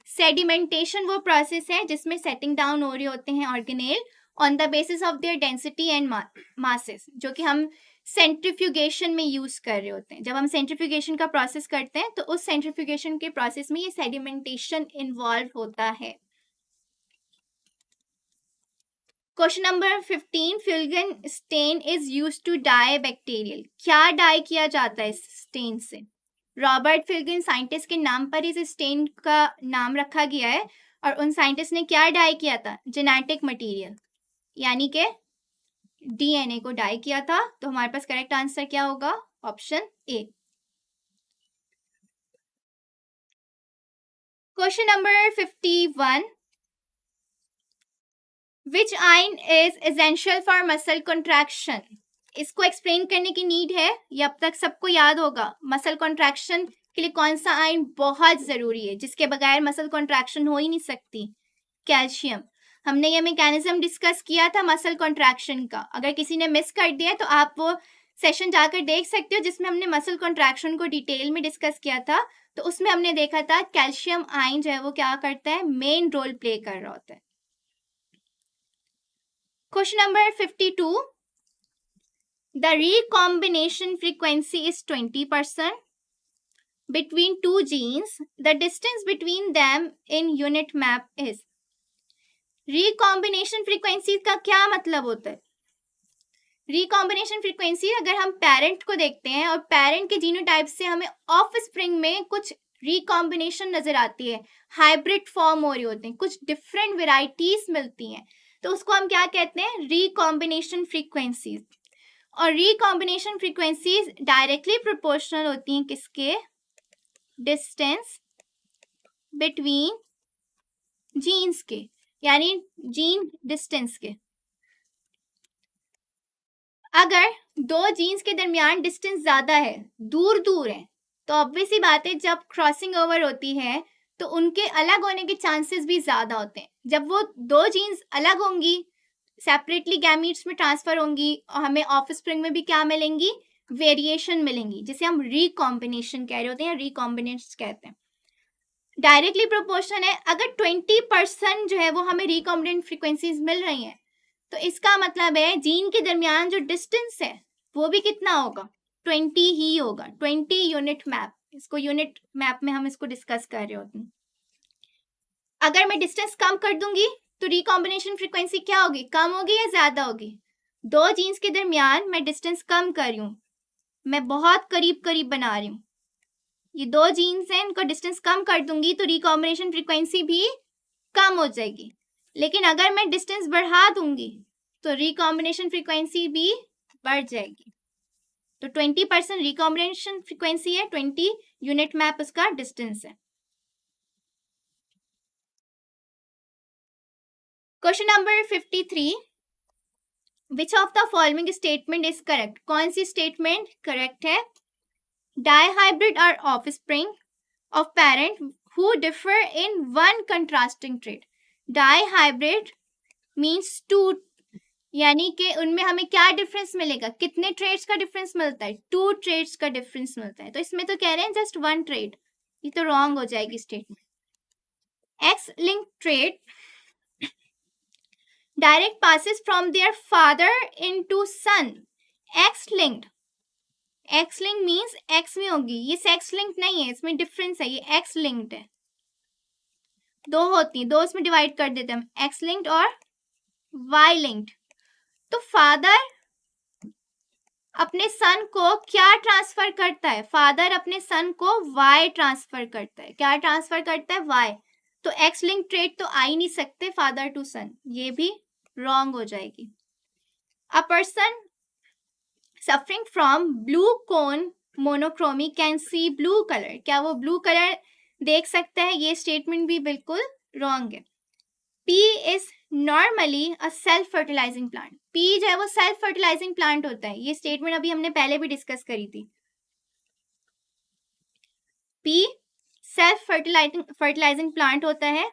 सेडिमेंटेशन वो प्रोसेस है जिसमें सेटिंग डाउन हो रहे होते हैं organelle on the basis of their density and masses, जो कि हम सेंट्रीफ्यूगेशन में यूज कर रहे होते हैं। जब हम सेंट्रीफ्यूगेशन का प्रोसेस करते हैं तो उस सेंट्रीफ्यूगेशन के प्रोसेस में ये सेडिमेंटेशन इन्वॉल्व होता है। Question number 15, feulgen stain is used to dye bacterial. क्या डाई किया जाता है इस स्टेन से? रॉबर्ट फ्यूल्गन साइंटिस्ट के नाम पर इस स्टेन का नाम रखा गया है। और उन साइंटिस्ट ने क्या डाई किया था? जेनेटिक मटेरियल, यानी कि डीएनए को डाई किया था। तो हमारे पास करेक्ट आंसर क्या होगा? Option A. Question number 51, which ion is essential for muscle contraction. इसको एक्सप्लेन करने की नीड है, ये अब तक सबको याद होगा। मसल कॉन्ट्रैक्शन के लिए कौन सा आयन बहुत जरूरी है, जिसके बगैर मसल कॉन्ट्रैक्शन हो ही नहीं सकती? कैल्शियम। हमने ये मैकेनिज्म डिस्कस किया था मसल कॉन्ट्रैक्शन का। अगर किसी ने मिस कर दिया तो आप वो सेशन जाकर देख सकते हो जिसमें हमने मसल कॉन्ट्रैक्शन को डिटेल में डिस्कस किया था। तो उसमें हमने देखा था कैल्शियम आयन जो है वो क्या करता है? मेन रोल प्ले कर रहा होता है। Question number 52, the recombination frequency is 20% between 2 genes. The distance between them in unit map is। recombination frequency का क्या मतलब होता है? recombination frequency, अगर हम पेरेंट को देखते हैं और पेरेंट के जीनोटाइप से हमें ऑफस्प्रिंग में कुछ recombination नजर आती है, हाइब्रिड फॉर्म हो रहे होते हैं, कुछ डिफरेंट वेराइटीज मिलती हैं, तो उसको हम क्या कहते हैं? Recombination frequencies. और रिकॉम्बिनेशन फ्रीक्वेंसीज डायरेक्टली प्रोपोर्शनल होती हैं किसके? डिस्टेंस बिटवीन जीन्स के, यानी जीन डिस्टेंस के। अगर 2 जीन्स के दरमियान डिस्टेंस ज्यादा है, दूर दूर है, तो ऑब्वियस ही बात है जब क्रॉसिंग ओवर होती है तो उनके अलग होने के चांसेस भी ज्यादा होते हैं। जब वो 2 जीन्स अलग होंगी, सेपरेटली गैमीट्स में ट्रांसफर होंगी, और हमें ऑफस्प्रिंग में भी क्या मिलेंगी? वेरिएशन मिलेंगी, जिसे हम रिकॉम्बिनेशन कह रहे होते हैं, रिकॉम्बिनेट्स कहते हैं। डायरेक्टली प्रोपोर्शन है। अगर 20% जो है वो हमें रिकॉम्बिनेंट फ्रीक्वेंसीज मिल रही हैं, तो इसका मतलब है जीन के दरमियान जो डिस्टेंस है वो भी कितना होगा? 20 ही होगा। 20 यूनिट मैप, इसको यूनिट मैप में हम इसको डिस्कस कर रहे होते हैं। अगर मैं डिस्टेंस कम कर दूंगी तो रिकॉम्बिनेशन फ्रीक्वेंसी क्या होगी, कम होगी या ज्यादा होगी? दो जीन्स के दरमियान मैं डिस्टेंस कम कर रही हूँ, मैं बहुत करीब करीब बना रही हूँ, ये दो जीन्स हैं, इनको डिस्टेंस कम कर दूंगी तो रिकॉम्बिनेशन फ्रीक्वेंसी भी कम हो जाएगी। लेकिन अगर मैं डिस्टेंस बढ़ा दूंगी तो रिकॉम्बिनेशन फ्रीक्वेंसी भी बढ़ जाएगी। तो 20% रिकॉम्बिनेशन फ्रीक्वेंसी है, 20 यूनिट मैप उसका डिस्टेंस है। Question number 53, which of the following statement is correct? कौन सी स्टेटमेंट करेक्ट है? Dihybrid are offspring of parent who differ in one contrasting trait. Dihybrid means two, यानी कि उनमें हमें क्या डिफरेंस मिलेगा, कितने ट्रेड्स का डिफरेंस मिलता है? 2 ट्रेड्स का डिफरेंस मिलता है। तो इसमें तो कह रहे हैं जस्ट 1 ट्रेड, ये तो रॉन्ग हो जाएगी statement. X link trait direct passes from their father into son. X linked, X link means X में होगी, ये सेक्स लिंक नहीं है, इसमें डिफरेंस है, ये एक्स लिंक्ड है। दो होती है, दो इसमें डिवाइड कर देते हैं, एक्स लिंक्ड और वाई लिंक्ड। तो फादर अपने सन को क्या ट्रांसफर करता है? फादर अपने सन को वाई ट्रांसफर करता है। क्या ट्रांसफर करता है? वाई। तो एक्स लिंक ट्रेट तो आ ही नहीं सकते फादर टू सन, ये भी रॉन्ग हो जाएगी। A person suffering from blue cone monochromy can see blue colour. क्या वो ब्लू कलर देख सकता है? ये स्टेटमेंट भी बिल्कुल रॉन्ग है। P is normally a self fertilising plant. P जो है वो सेल्फ फर्टिलाइजिंग प्लांट होता है, ये स्टेटमेंट अभी हमने पहले भी डिस्कस करी थी। पी सेल्फ फर्टिलाइजिंग प्लांट होता है,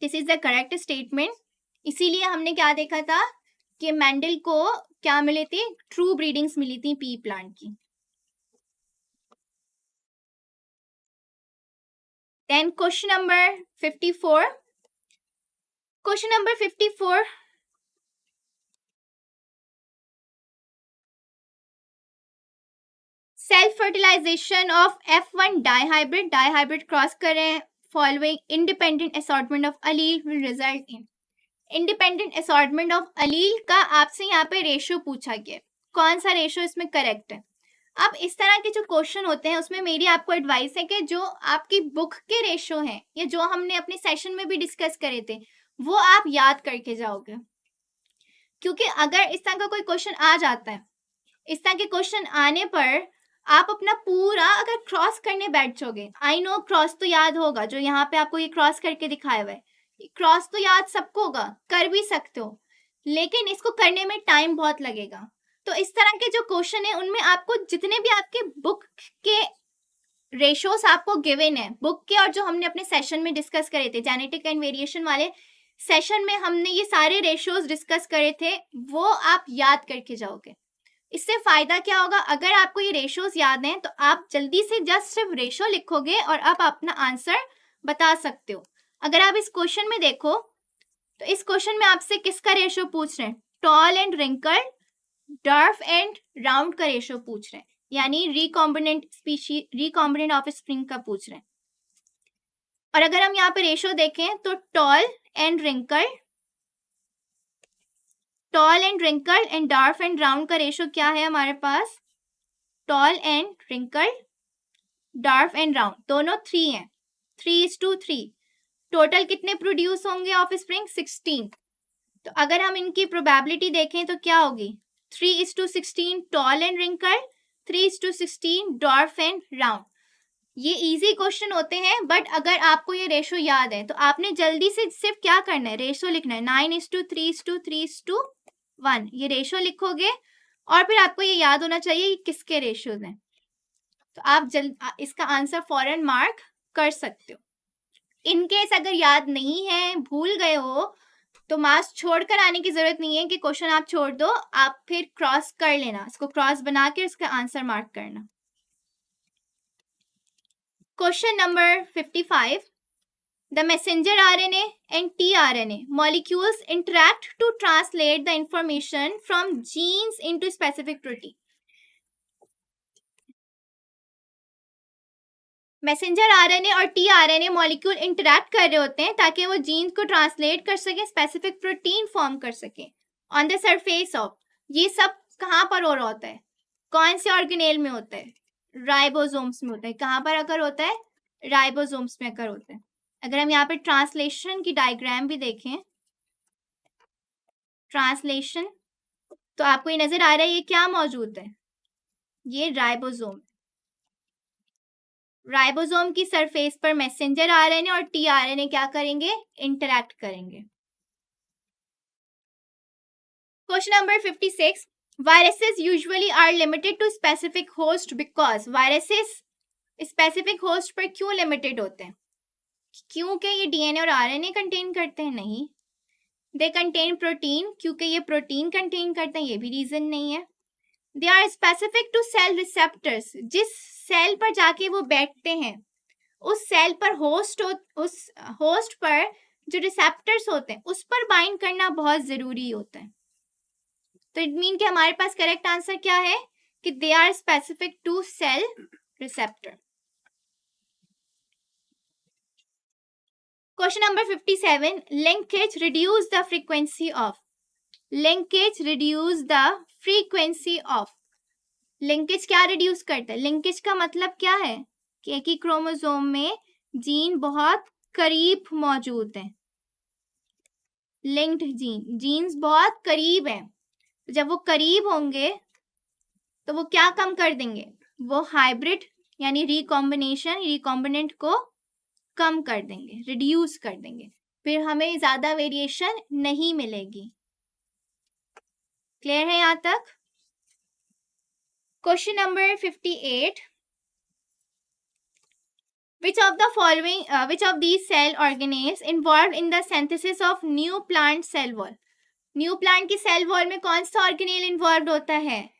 this is the correct statement. इसीलिए हमने क्या देखा था कि मेंडल को क्या मिले थे? ट्रू ब्रीडिंग्स मिली थी पी प्लांट की। Then question number 54। Question number 54, self fertilisation of F1 dihybrid. Dihybrid cross करें, following independent assortment of allele will result in. Independent assortment of allele का आपसे यहाँ पे रेशियो पूछा गया, कौन सा रेशियो इसमें करेक्ट है? अब इस तरह के जो क्वेश्चन होते हैं उसमें मेरी आपको एडवाइस है कि जो आपकी बुक के रेशियो हैं या जो हमने अपने सेशन में भी डिस्कस करे थे वो आप याद करके जाओगे, क्योंकि अगर इस तरह का कोई क्वेश्चन आ जाता है, इस तरह के क्वेश्चन आने पर आप अपना पूरा अगर क्रॉस करने बैठ जाओगे, आई नो क्रॉस तो याद होगा, जो यहाँ पे आपको ये क्रॉस करके दिखाया हुआ है, क्रॉस तो याद सबको होगा, कर भी सकते हो, लेकिन इसको करने में टाइम बहुत लगेगा। तो इस तरह के जो क्वेश्चन है उनमें आपको जितने भी आपके बुक के रेशियोस आपको गिवन है, बुक के और जो हमने अपने सेशन में डिस्कस करे थे, जेनेटिक एंड वेरिएशन वाले सेशन में हमने ये सारे रेशियोस डिस्कस करे थे, वो आप याद करके जाओगे। इससे फायदा क्या होगा? अगर आपको ये रेशियोस याद हैं तो आप जल्दी से जस्ट सिर्फ रेशियो लिखोगे और आप अपना आंसर बता सकते हो। अगर आप इस क्वेश्चन में देखो तो इस क्वेश्चन में आपसे किसका रेशियो पूछ रहे हैं? Toll and wrinkled, dwarf and round का रेशियो पूछ रहे हैं, यानी रिकॉम्बिनेंट स्पीशीज, रिकॉम्बिनेंट ऑफस्प्रिंग का पूछ रहे हैं। और अगर हम यहाँ पे रेशियो देखें तो tall and wrinkled, tall and wrinkled and dwarf and round का रेशियो क्या है हमारे पास? Tall and wrinkled, dwarf and round दोनों 3 हैं, 3:3। टोटल कितने प्रोड्यूस होंगे ऑफस्प्रिंग? 16। तो अगर हम इनकी प्रोबेबिलिटी देखें तो क्या होगी? 3:16 toll and wrinkled, 3:16 dwarf and round. ये इजी क्वेश्चन होते हैं, बट अगर आपको ये रेशियो याद है तो आपने जल्दी से सिर्फ क्या करना है? रेशियो लिखना है। 9:3:3:1 ये रेशियो लिखोगे और फिर आपको ये याद होना चाहिए कि किसके रेशियोज हैं, तो आप इसका आंसर फौरन मार्क कर सकते हो। इनकेस अगर याद नहीं है, भूल गए हो, तो मार्क्स छोड़कर आने की जरूरत नहीं है कि क्वेश्चन आप छोड़ दो, आप फिर क्रॉस कर लेना, इसको क्रॉस बना के इसका आंसर मार्क करना। Question number 55, the messenger RNA and tRNA molecules interact to translate the information from genes into specific protein. Messenger RNA और टीआरएनए मॉलिक्यूल इंटरैक्ट कर रहे होते हैं ताकि वो जीन्स को ट्रांसलेट कर सके, स्पेसिफिक प्रोटीन फॉर्म कर सके ऑन द सरफेस ऑफ। ये सब कहाँ पर हो रहा होता है, कौन से ऑर्गेनेल में होता है, राइबोसोम्स में होता है। कहाँ पर अगर होता है, राइबोसोम्स में अगर होता है। अगर हम यहाँ पे ट्रांसलेशन की डायग्राम भी देखें, ट्रांसलेशन, तो आपको ये नजर आ रहा है ये क्या मौजूद है, ये राइबोसोम। राइबोसोम की सरफेस पर मैसेंजर आरएनए और टीआरएनए क्या करेंगे, इंटरैक्ट करेंगे। Question number 56, viruses usually are limited to specific host because. Viruses specific host पर क्यों लिमिटेड होते हैं, क्योंकि ये डीएनए और आरएनए कंटेन करते हैं, नहीं। दे कंटेन प्रोटीन, क्योंकि ये प्रोटीन कंटेन करते हैं, ये भी रीजन नहीं है। They are specific to cell receptors, जिस सेल पर जाके वो बैठते हैं उस सेल पर उस होस्ट पर जो रिसेप्टर्स होते हैं उस पर बाइंड करना बहुत जरूरी होता है। तो इट मीन कि हमारे पास करेक्ट आंसर क्या है कि they are specific to cell receptor. Question number 57, linkage reduce the frequency of. Linkage reduce the frequency of. Linkage क्या रिड्यूस करता है, लिंकेज का मतलब क्या है कि एक ही क्रोमोसोम में जीन बहुत करीब मौजूद है। लिंक्ड जीन्स बहुत करीब है, जब वो करीब होंगे तो वो क्या कम कर देंगे, वो हाइब्रिड यानी रिकॉम्बिनेंट को कम कर देंगे, रिड्यूस कर देंगे, फिर हमें ज्यादा वेरिएशन नहीं मिलेगी। क्लियर है यहां तक? Question number 58, which of these cell organelles involved in the synthesis of new plant cell wall। New plant की सेल वॉल में कौन सा ऑर्गेनेल इन्वॉल्व होता है,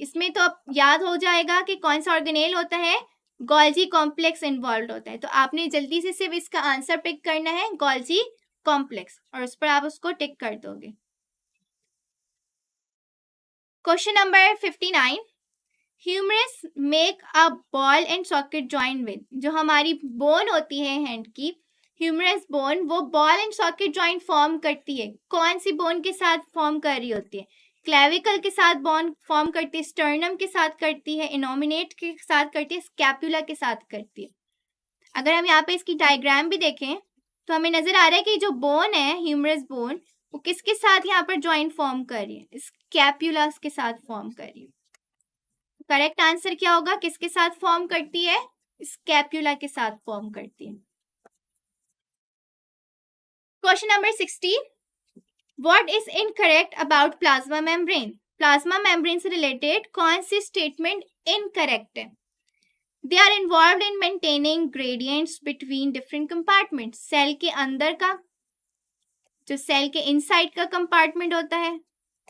इसमें तो अब याद हो जाएगा कि कौन सा ऑर्गेनेल होता है, गोल्जी कॉम्प्लेक्स इन्वॉल्व होता है। तो आपने जल्दी से सिर्फ इसका आंसर पिक करना है, गोल्जी कॉम्प्लेक्स, और उस पर आप उसको टिक कर दोगे। Question number 59, humerus make a ball and socket join with. जो हमारी बोन होती है हैंड की, ह्यूमरस बोन, वो ball and socket joint form करती है। कौन सी बोन के साथ फॉर्म कर रही होती है, क्लेविकल के साथ बॉन फॉर्म करती है, स्टर्नम के साथ करती है, इनोमिनेट के साथ करती है, स्कैपुला के साथ करती है। अगर हम यहाँ पे इसकी डायग्राम भी देखें तो हमें नजर आ रहा है कि जो बोन है, ह्यूमरस बोन, वो किसके साथ यहाँ पर जॉइंट फॉर्म कर रही है, स्कैपुला के साथ फॉर्म कर रही है। करेक्ट आंसर क्या होगा, किसके साथ फॉर्म करती है, स्कैपुला के साथ फॉर्म करती है। Question number 60, what is incorrect about plasma membrane. Plasma membrane से रिलेटेड कौन सी स्टेटमेंट इनकरेक्ट है। They are involve in maintaining gradients between different compartment. Cell के अंदर का, जो सेल के इनसाइड का कंपार्टमेंट होता है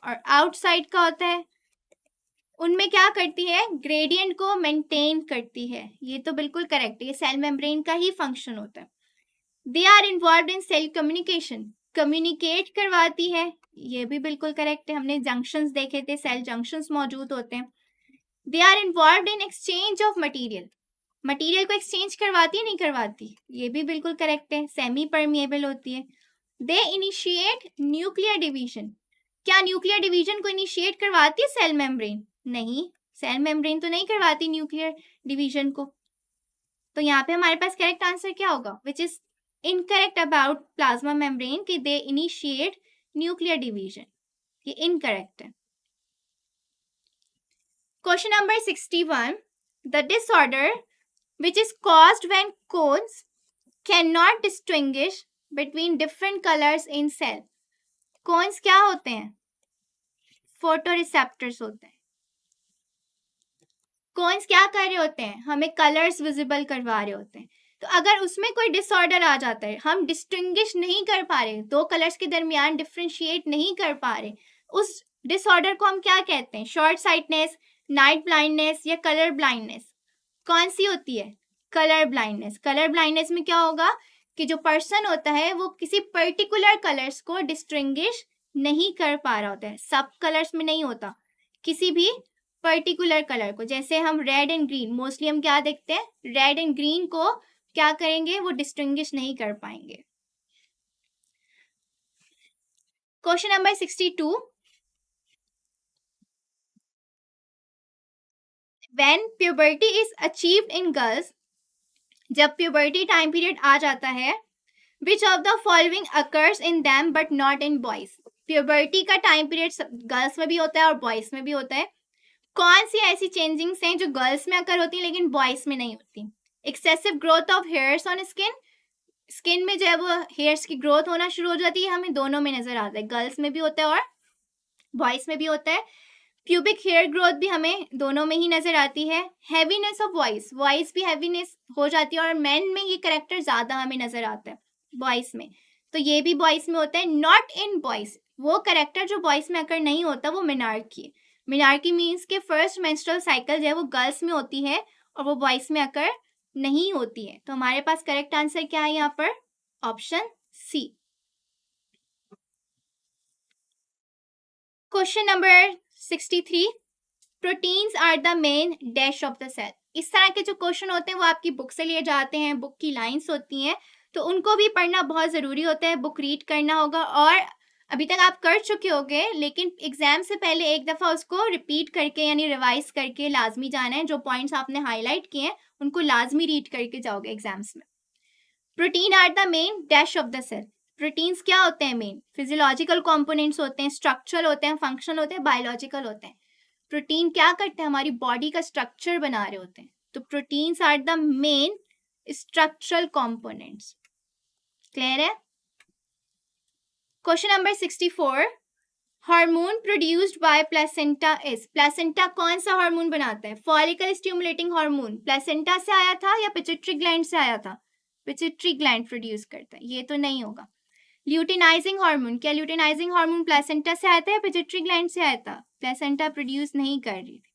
और आउटसाइड का होता है, उनमें क्या करती है, ग्रेडियंट को मेंटेन करती है। ये तो बिल्कुल करेक्ट है, ये सेल मेम्ब्रेन का ही फंक्शन होता है। They are involve in cell communication, communicate करवाती है, ये भी बिल्कुल करेक्ट है, हमने जंक्शंस देखे थे, सेल जंक्शंस मौजूद होते हैं। They are involve in exchange of material, material को एक्सचेंज करवाती है, नहीं करवाती, ये भी बिल्कुल करेक्ट है, सेमी परमिएबल होती है। दे इनिशिएट न्यूक्लियर डिवीजन, क्या न्यूक्लियर डिवीजन को इनिशिएट करवाती है सेल मेम्ब्रेन, नहीं, सेल मेम्ब्रेन तो नहीं करवाती न्यूक्लियर डिवीजन को। तो यहाँ पे हमारे पास करेक्ट आंसर क्या होगा, which is incorrect about plasma membrane, कि दे इनिशिएट न्यूक्लियर डिवीजन, ये इनकरेक्ट है। Question number 61, the disorder which is caused when cones can not distinguish between different colours in cell. Cones क्या होते हैं, photo receptors होते हैं। Cons क्या कर रहे होते हैं, हमें कलर्स विजिबल करवा रहे होते हैं। तो अगर उसमें कोई डिसऑर्डर आ जाता है, हम डिस्टिंग्विश नहीं कर पा रहे, दो कलर्स के दरमियान डिफ्रेंशिएट नहीं कर पा रहे, उस डिसऑर्डर को हम क्या कहते हैं, शॉर्ट साइटनेस, नाइट ब्लाइंडनेस या कलर ब्लाइंडनेस। कौन सी होती है, कलर ब्लाइंडनेस। कलर ब्लाइंडनेस में क्या होगा कि जो पर्सन होता है वो किसी पर्टिकुलर कलर्स को डिस्टिंग्विश नहीं कर पा रहा होता है, सब कलर्स में नहीं होता, किसी भी पर्टिकुलर कलर को, जैसे हम रेड एंड ग्रीन, मोस्टली हम क्या देखते हैं, रेड एंड ग्रीन को क्या करेंगे, वो डिस्टिंग्विश नहीं कर पाएंगे। Question number 62, when puberty is achieved in girls, जब प्यूबर्टी टाइम पीरियड आ जाता है, which of the following occurs in them but not in boys, puberty का टाइम पीरियड गर्ल्स में भी होता है और बॉयज में भी होता है, कौन सी ऐसी चेंजिंग्स हैं जो गर्ल्स में अकर होती हैं लेकिन बॉयज में नहीं होती? Excessive growth of hairs on skin, skin में जो है वो हेयर्स की ग्रोथ होना शुरू हो जाती है, हमें दोनों में नजर आता है, गर्ल्स में भी होता है और बॉयज में भी होता है। प्यूबिक हेयर ग्रोथ भी हमें दोनों में ही नजर आती है। हैवीनेस ऑफ वॉइस, वॉइस भी हैवीनेस हो जाती है और मेन में ये करेक्टर ज्यादा हमें नजर आता है बॉयज में, तो ये भी बॉयज में होता है। नॉट इन बॉयज, वो करेक्टर जो बॉयज में अकर नहीं होता वो मिनार्की है। मिनार्की मीन्स के फर्स्ट मेंस्ट्रुअल साइकिल जो है वो गर्ल्स में होती है और वो बॉयज में अकर नहीं होती है। तो हमारे पास करेक्ट आंसर क्या है यहाँ पर? Option C. Question number 63, proteins are the main dash of the cell. इस तरह के जो क्वेश्चन होते हैं वो आपकी बुक से लिए जाते हैं, बुक की लाइंस होती हैं, तो उनको भी पढ़ना बहुत ज़रूरी होता है, बुक रीड करना होगा। और अभी तक आप कर चुके होंगे लेकिन एग्जाम से पहले एक दफ़ा उसको रिपीट करके यानी रिवाइज करके लाजमी जाना है। जो पॉइंट्स आपने हाईलाइट किए हैं उनको लाजमी रीड करके जाओगे एग्जाम्स में। Protein are the main dash of the cell. Proteins क्या होते हैं? मेन फिजियोलॉजिकल कंपोनेंट्स होते हैं, स्ट्रक्चरल होते हैं, फंक्शनल होते हैं, बायोलॉजिकल होते हैं। प्रोटीन क्या करते हैं? हमारी बॉडी का स्ट्रक्चर बना रहे होते हैं। तो proteins are the main structural components. Clear है? Question number 64, hormone produced by placenta is. Placenta कौन सा हार्मोन बनाता है? फॉलिकल स्टिमुलेटिंग हार्मोन प्लेसेंटा से आया था या पिट्यूटरी ग्लैंड से आया था? पिट्यूटरी ग्लैंड प्रोड्यूस करता है, ये तो नहीं होगा। ल्यूटिनाइजिंग हार्मोन, क्या ल्यूटिनाइजिंग हार्मोन प्लेसेंटा से आया था या पिट्यूटरी ग्लैंड से आया था? प्लेसेंटा प्रोड्यूस नहीं कर रही थी।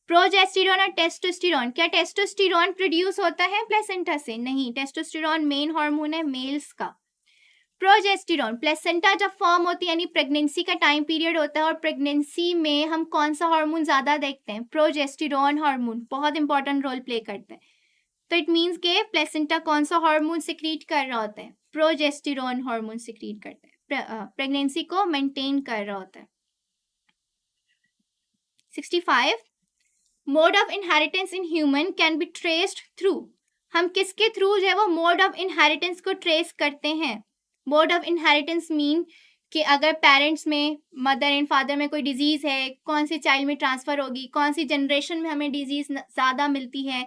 प्रोजेस्टेरॉन और टेस्टोस्टेरॉन, क्या टेस्टोस्टेरॉन प्रोड्यूस होता है प्लेसेंटा से? नहीं, टेस्टोस्टेरॉन मेन हार्मोन है मेल्स का। प्रोजेस्टेरॉन, प्लेसेंटा जब फॉर्म होती है यानी प्रेगनेंसी का टाइम पीरियड होता है और प्रेगनेंसी में हम कौन सा हार्मोन ज्यादा देखते हैं? प्रोजेस्टेरॉन हार्मोन बहुत इंपॉर्टेंट रोल प्ले करता है। तो इट मीन्स के प्लेसेंटा कौन सा हार्मोन सिक्रीट कर रहा होता है? प्रोजेस्टेरॉन हार्मोन सिक्रीट करता है, प्रेगनेंसी को मेंटेन कर रहा होता है। 65, mode of inheritance in human can be traced through. हम किसके थ्रू जो है वो मोड ऑफ इनहेरिटेंस को ट्रेस करते हैं? मोड ऑफ इनहेरिटेंस मीन कि अगर पेरेंट्स में, मदर एंड फादर में कोई डिजीज है, कौन सी चाइल्ड में ट्रांसफर होगी, कौन सी जनरेशन में हमें डिजीज ज़्यादा मिलती है,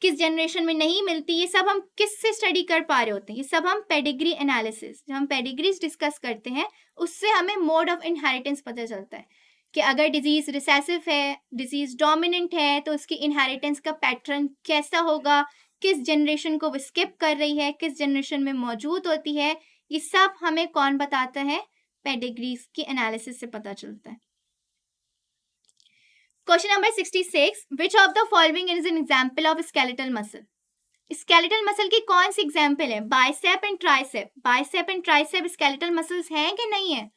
किस जनरेशन में नहीं मिलती, ये सब हम किस से स्टडी कर पा रहे होते हैं? ये सब हम पेडिग्री एनालिसिस, जब हम पेडिग्रीज डिस्कस करते हैं उससे हमें मोड ऑफ इनहेरिटेंस पता चलता है कि अगर डिजीज रिसेसिव है, डिजीज डोमिनेंट है, तो उसकी इनहेरिटेंस का पैटर्न कैसा होगा, किस जनरेशन को वो स्किप कर रही है, किस जनरेशन में मौजूद होती है, ये सब हमें कौन बताता है? पेडिग्रीज की एनालिसिस से पता चलता है। Question number 66, which of the following is an example of skeletal muscle. Skeletal muscle की कौन सी एग्जांपल है? Bicep and tricep. Bicep and tricep skeletal muscles हैं कि नहीं है?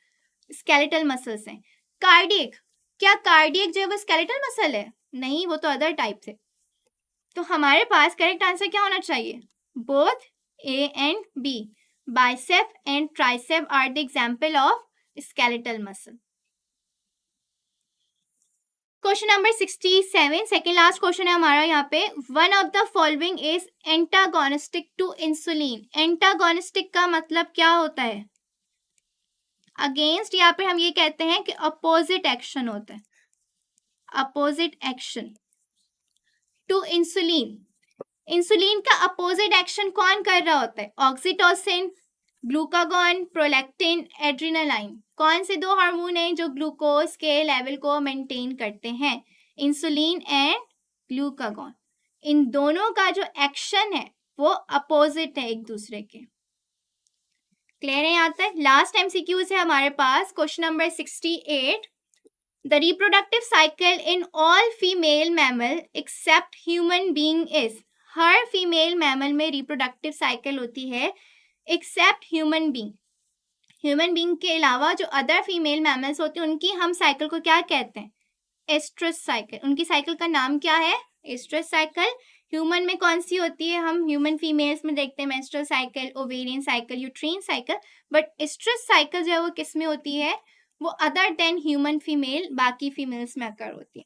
स्केलेटल मसल्स हैं। कार्डियक, क्या कार्डियक जो है वो स्केलेटल मसल है? नहीं, वो तो अदर टाइप से। तो हमारे पास करेक्ट आंसर क्या होना चाहिए? Both A and B, bicep and tricep are the example of skeletal muscle. Question number 67, second last question है हमारा यहाँ पे। One of the following is antagonistic to insulin. Antagonistic का मतलब क्या होता है? अगेंस्ट, या फिर हम ये कहते हैं कि अपोजिट एक्शन होता है, opposite action to insulin. Insulin का अपोजिट एक्शन कौन कर रहा होता है? Oxytocin, glucagon, prolactin, adrenaline. कौन से दो हार्मोन हैं जो ग्लूकोज के लेवल को मेंटेन करते हैं? Insulin and glucagon. इन दोनों का जो एक्शन है वो अपोजिट है एक दूसरे के। क्लियर है यहाँ तक? लास्ट एमसीक्यूज है हमारे पास। Question number 68, the reproductive cycle in all female mammal except human being is. हर फीमेल मैमल में रिप्रोडक्टिव साइकिल होती है except human being. Human being के अलावा जो अदर फीमेल मैमल्स होती हैं उनकी हम साइकिल को क्या कहते हैं? Oestrus cycle. उनकी साइकिल का नाम क्या है? Oestrus cycle. ह्यूमन में कौन सी होती है? हम ह्यूमन फीमेल्स में देखते हैं menstrual cycle, ovarian cycle, uterine cycle, but oestrus cycle जो है वो किस में होती है? वो अदर देन ह्यूमन फीमेल, बाकी फीमेल्स में अकर होती है।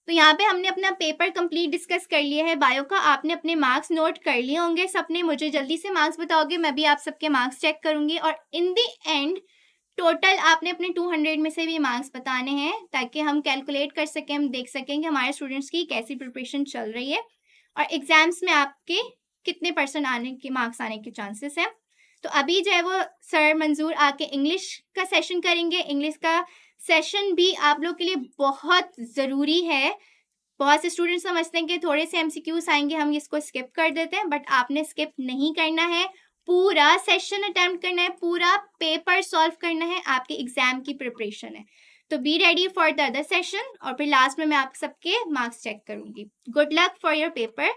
तो यहाँ पे हमने अपना पेपर कंप्लीट डिस्कस कर लिया है बायो का। आपने अपने मार्क्स नोट कर लिए होंगे सबने। मुझे जल्दी से मार्क्स बताओगे, मैं भी आप सबके मार्क्स चेक करूंगी, और इन द एंड टोटल आपने अपने 200 में से भी मार्क्स बताने हैं, ताकि हम कैलकुलेट कर सकें, हम देख सकें कि हमारे स्टूडेंट्स की कैसी प्रिपरेशन चल रही है और एग्जाम्स में आपके कितने % आने के मार्क्स आने के चांसेस हैं। तो अभी जो है वो सर मंजूर आके इंग्लिश का सेशन करेंगे। इंग्लिश का सेशन भी आप लोग के लिए बहुत ज़रूरी है। बहुत से स्टूडेंट्स समझते हैं कि थोड़े से MCQs आएंगे, हम इसको स्किप कर देते हैं, बट आपने स्किप नहीं करना है। पूरा सेशन अटेम्प्ट करना है, पूरा पेपर सॉल्व करना है, आपके एग्जाम की प्रिपरेशन है। तो be ready for the other session, और फिर लास्ट में मैं आप सबके मार्क्स चेक करूंगी। Good luck for your paper.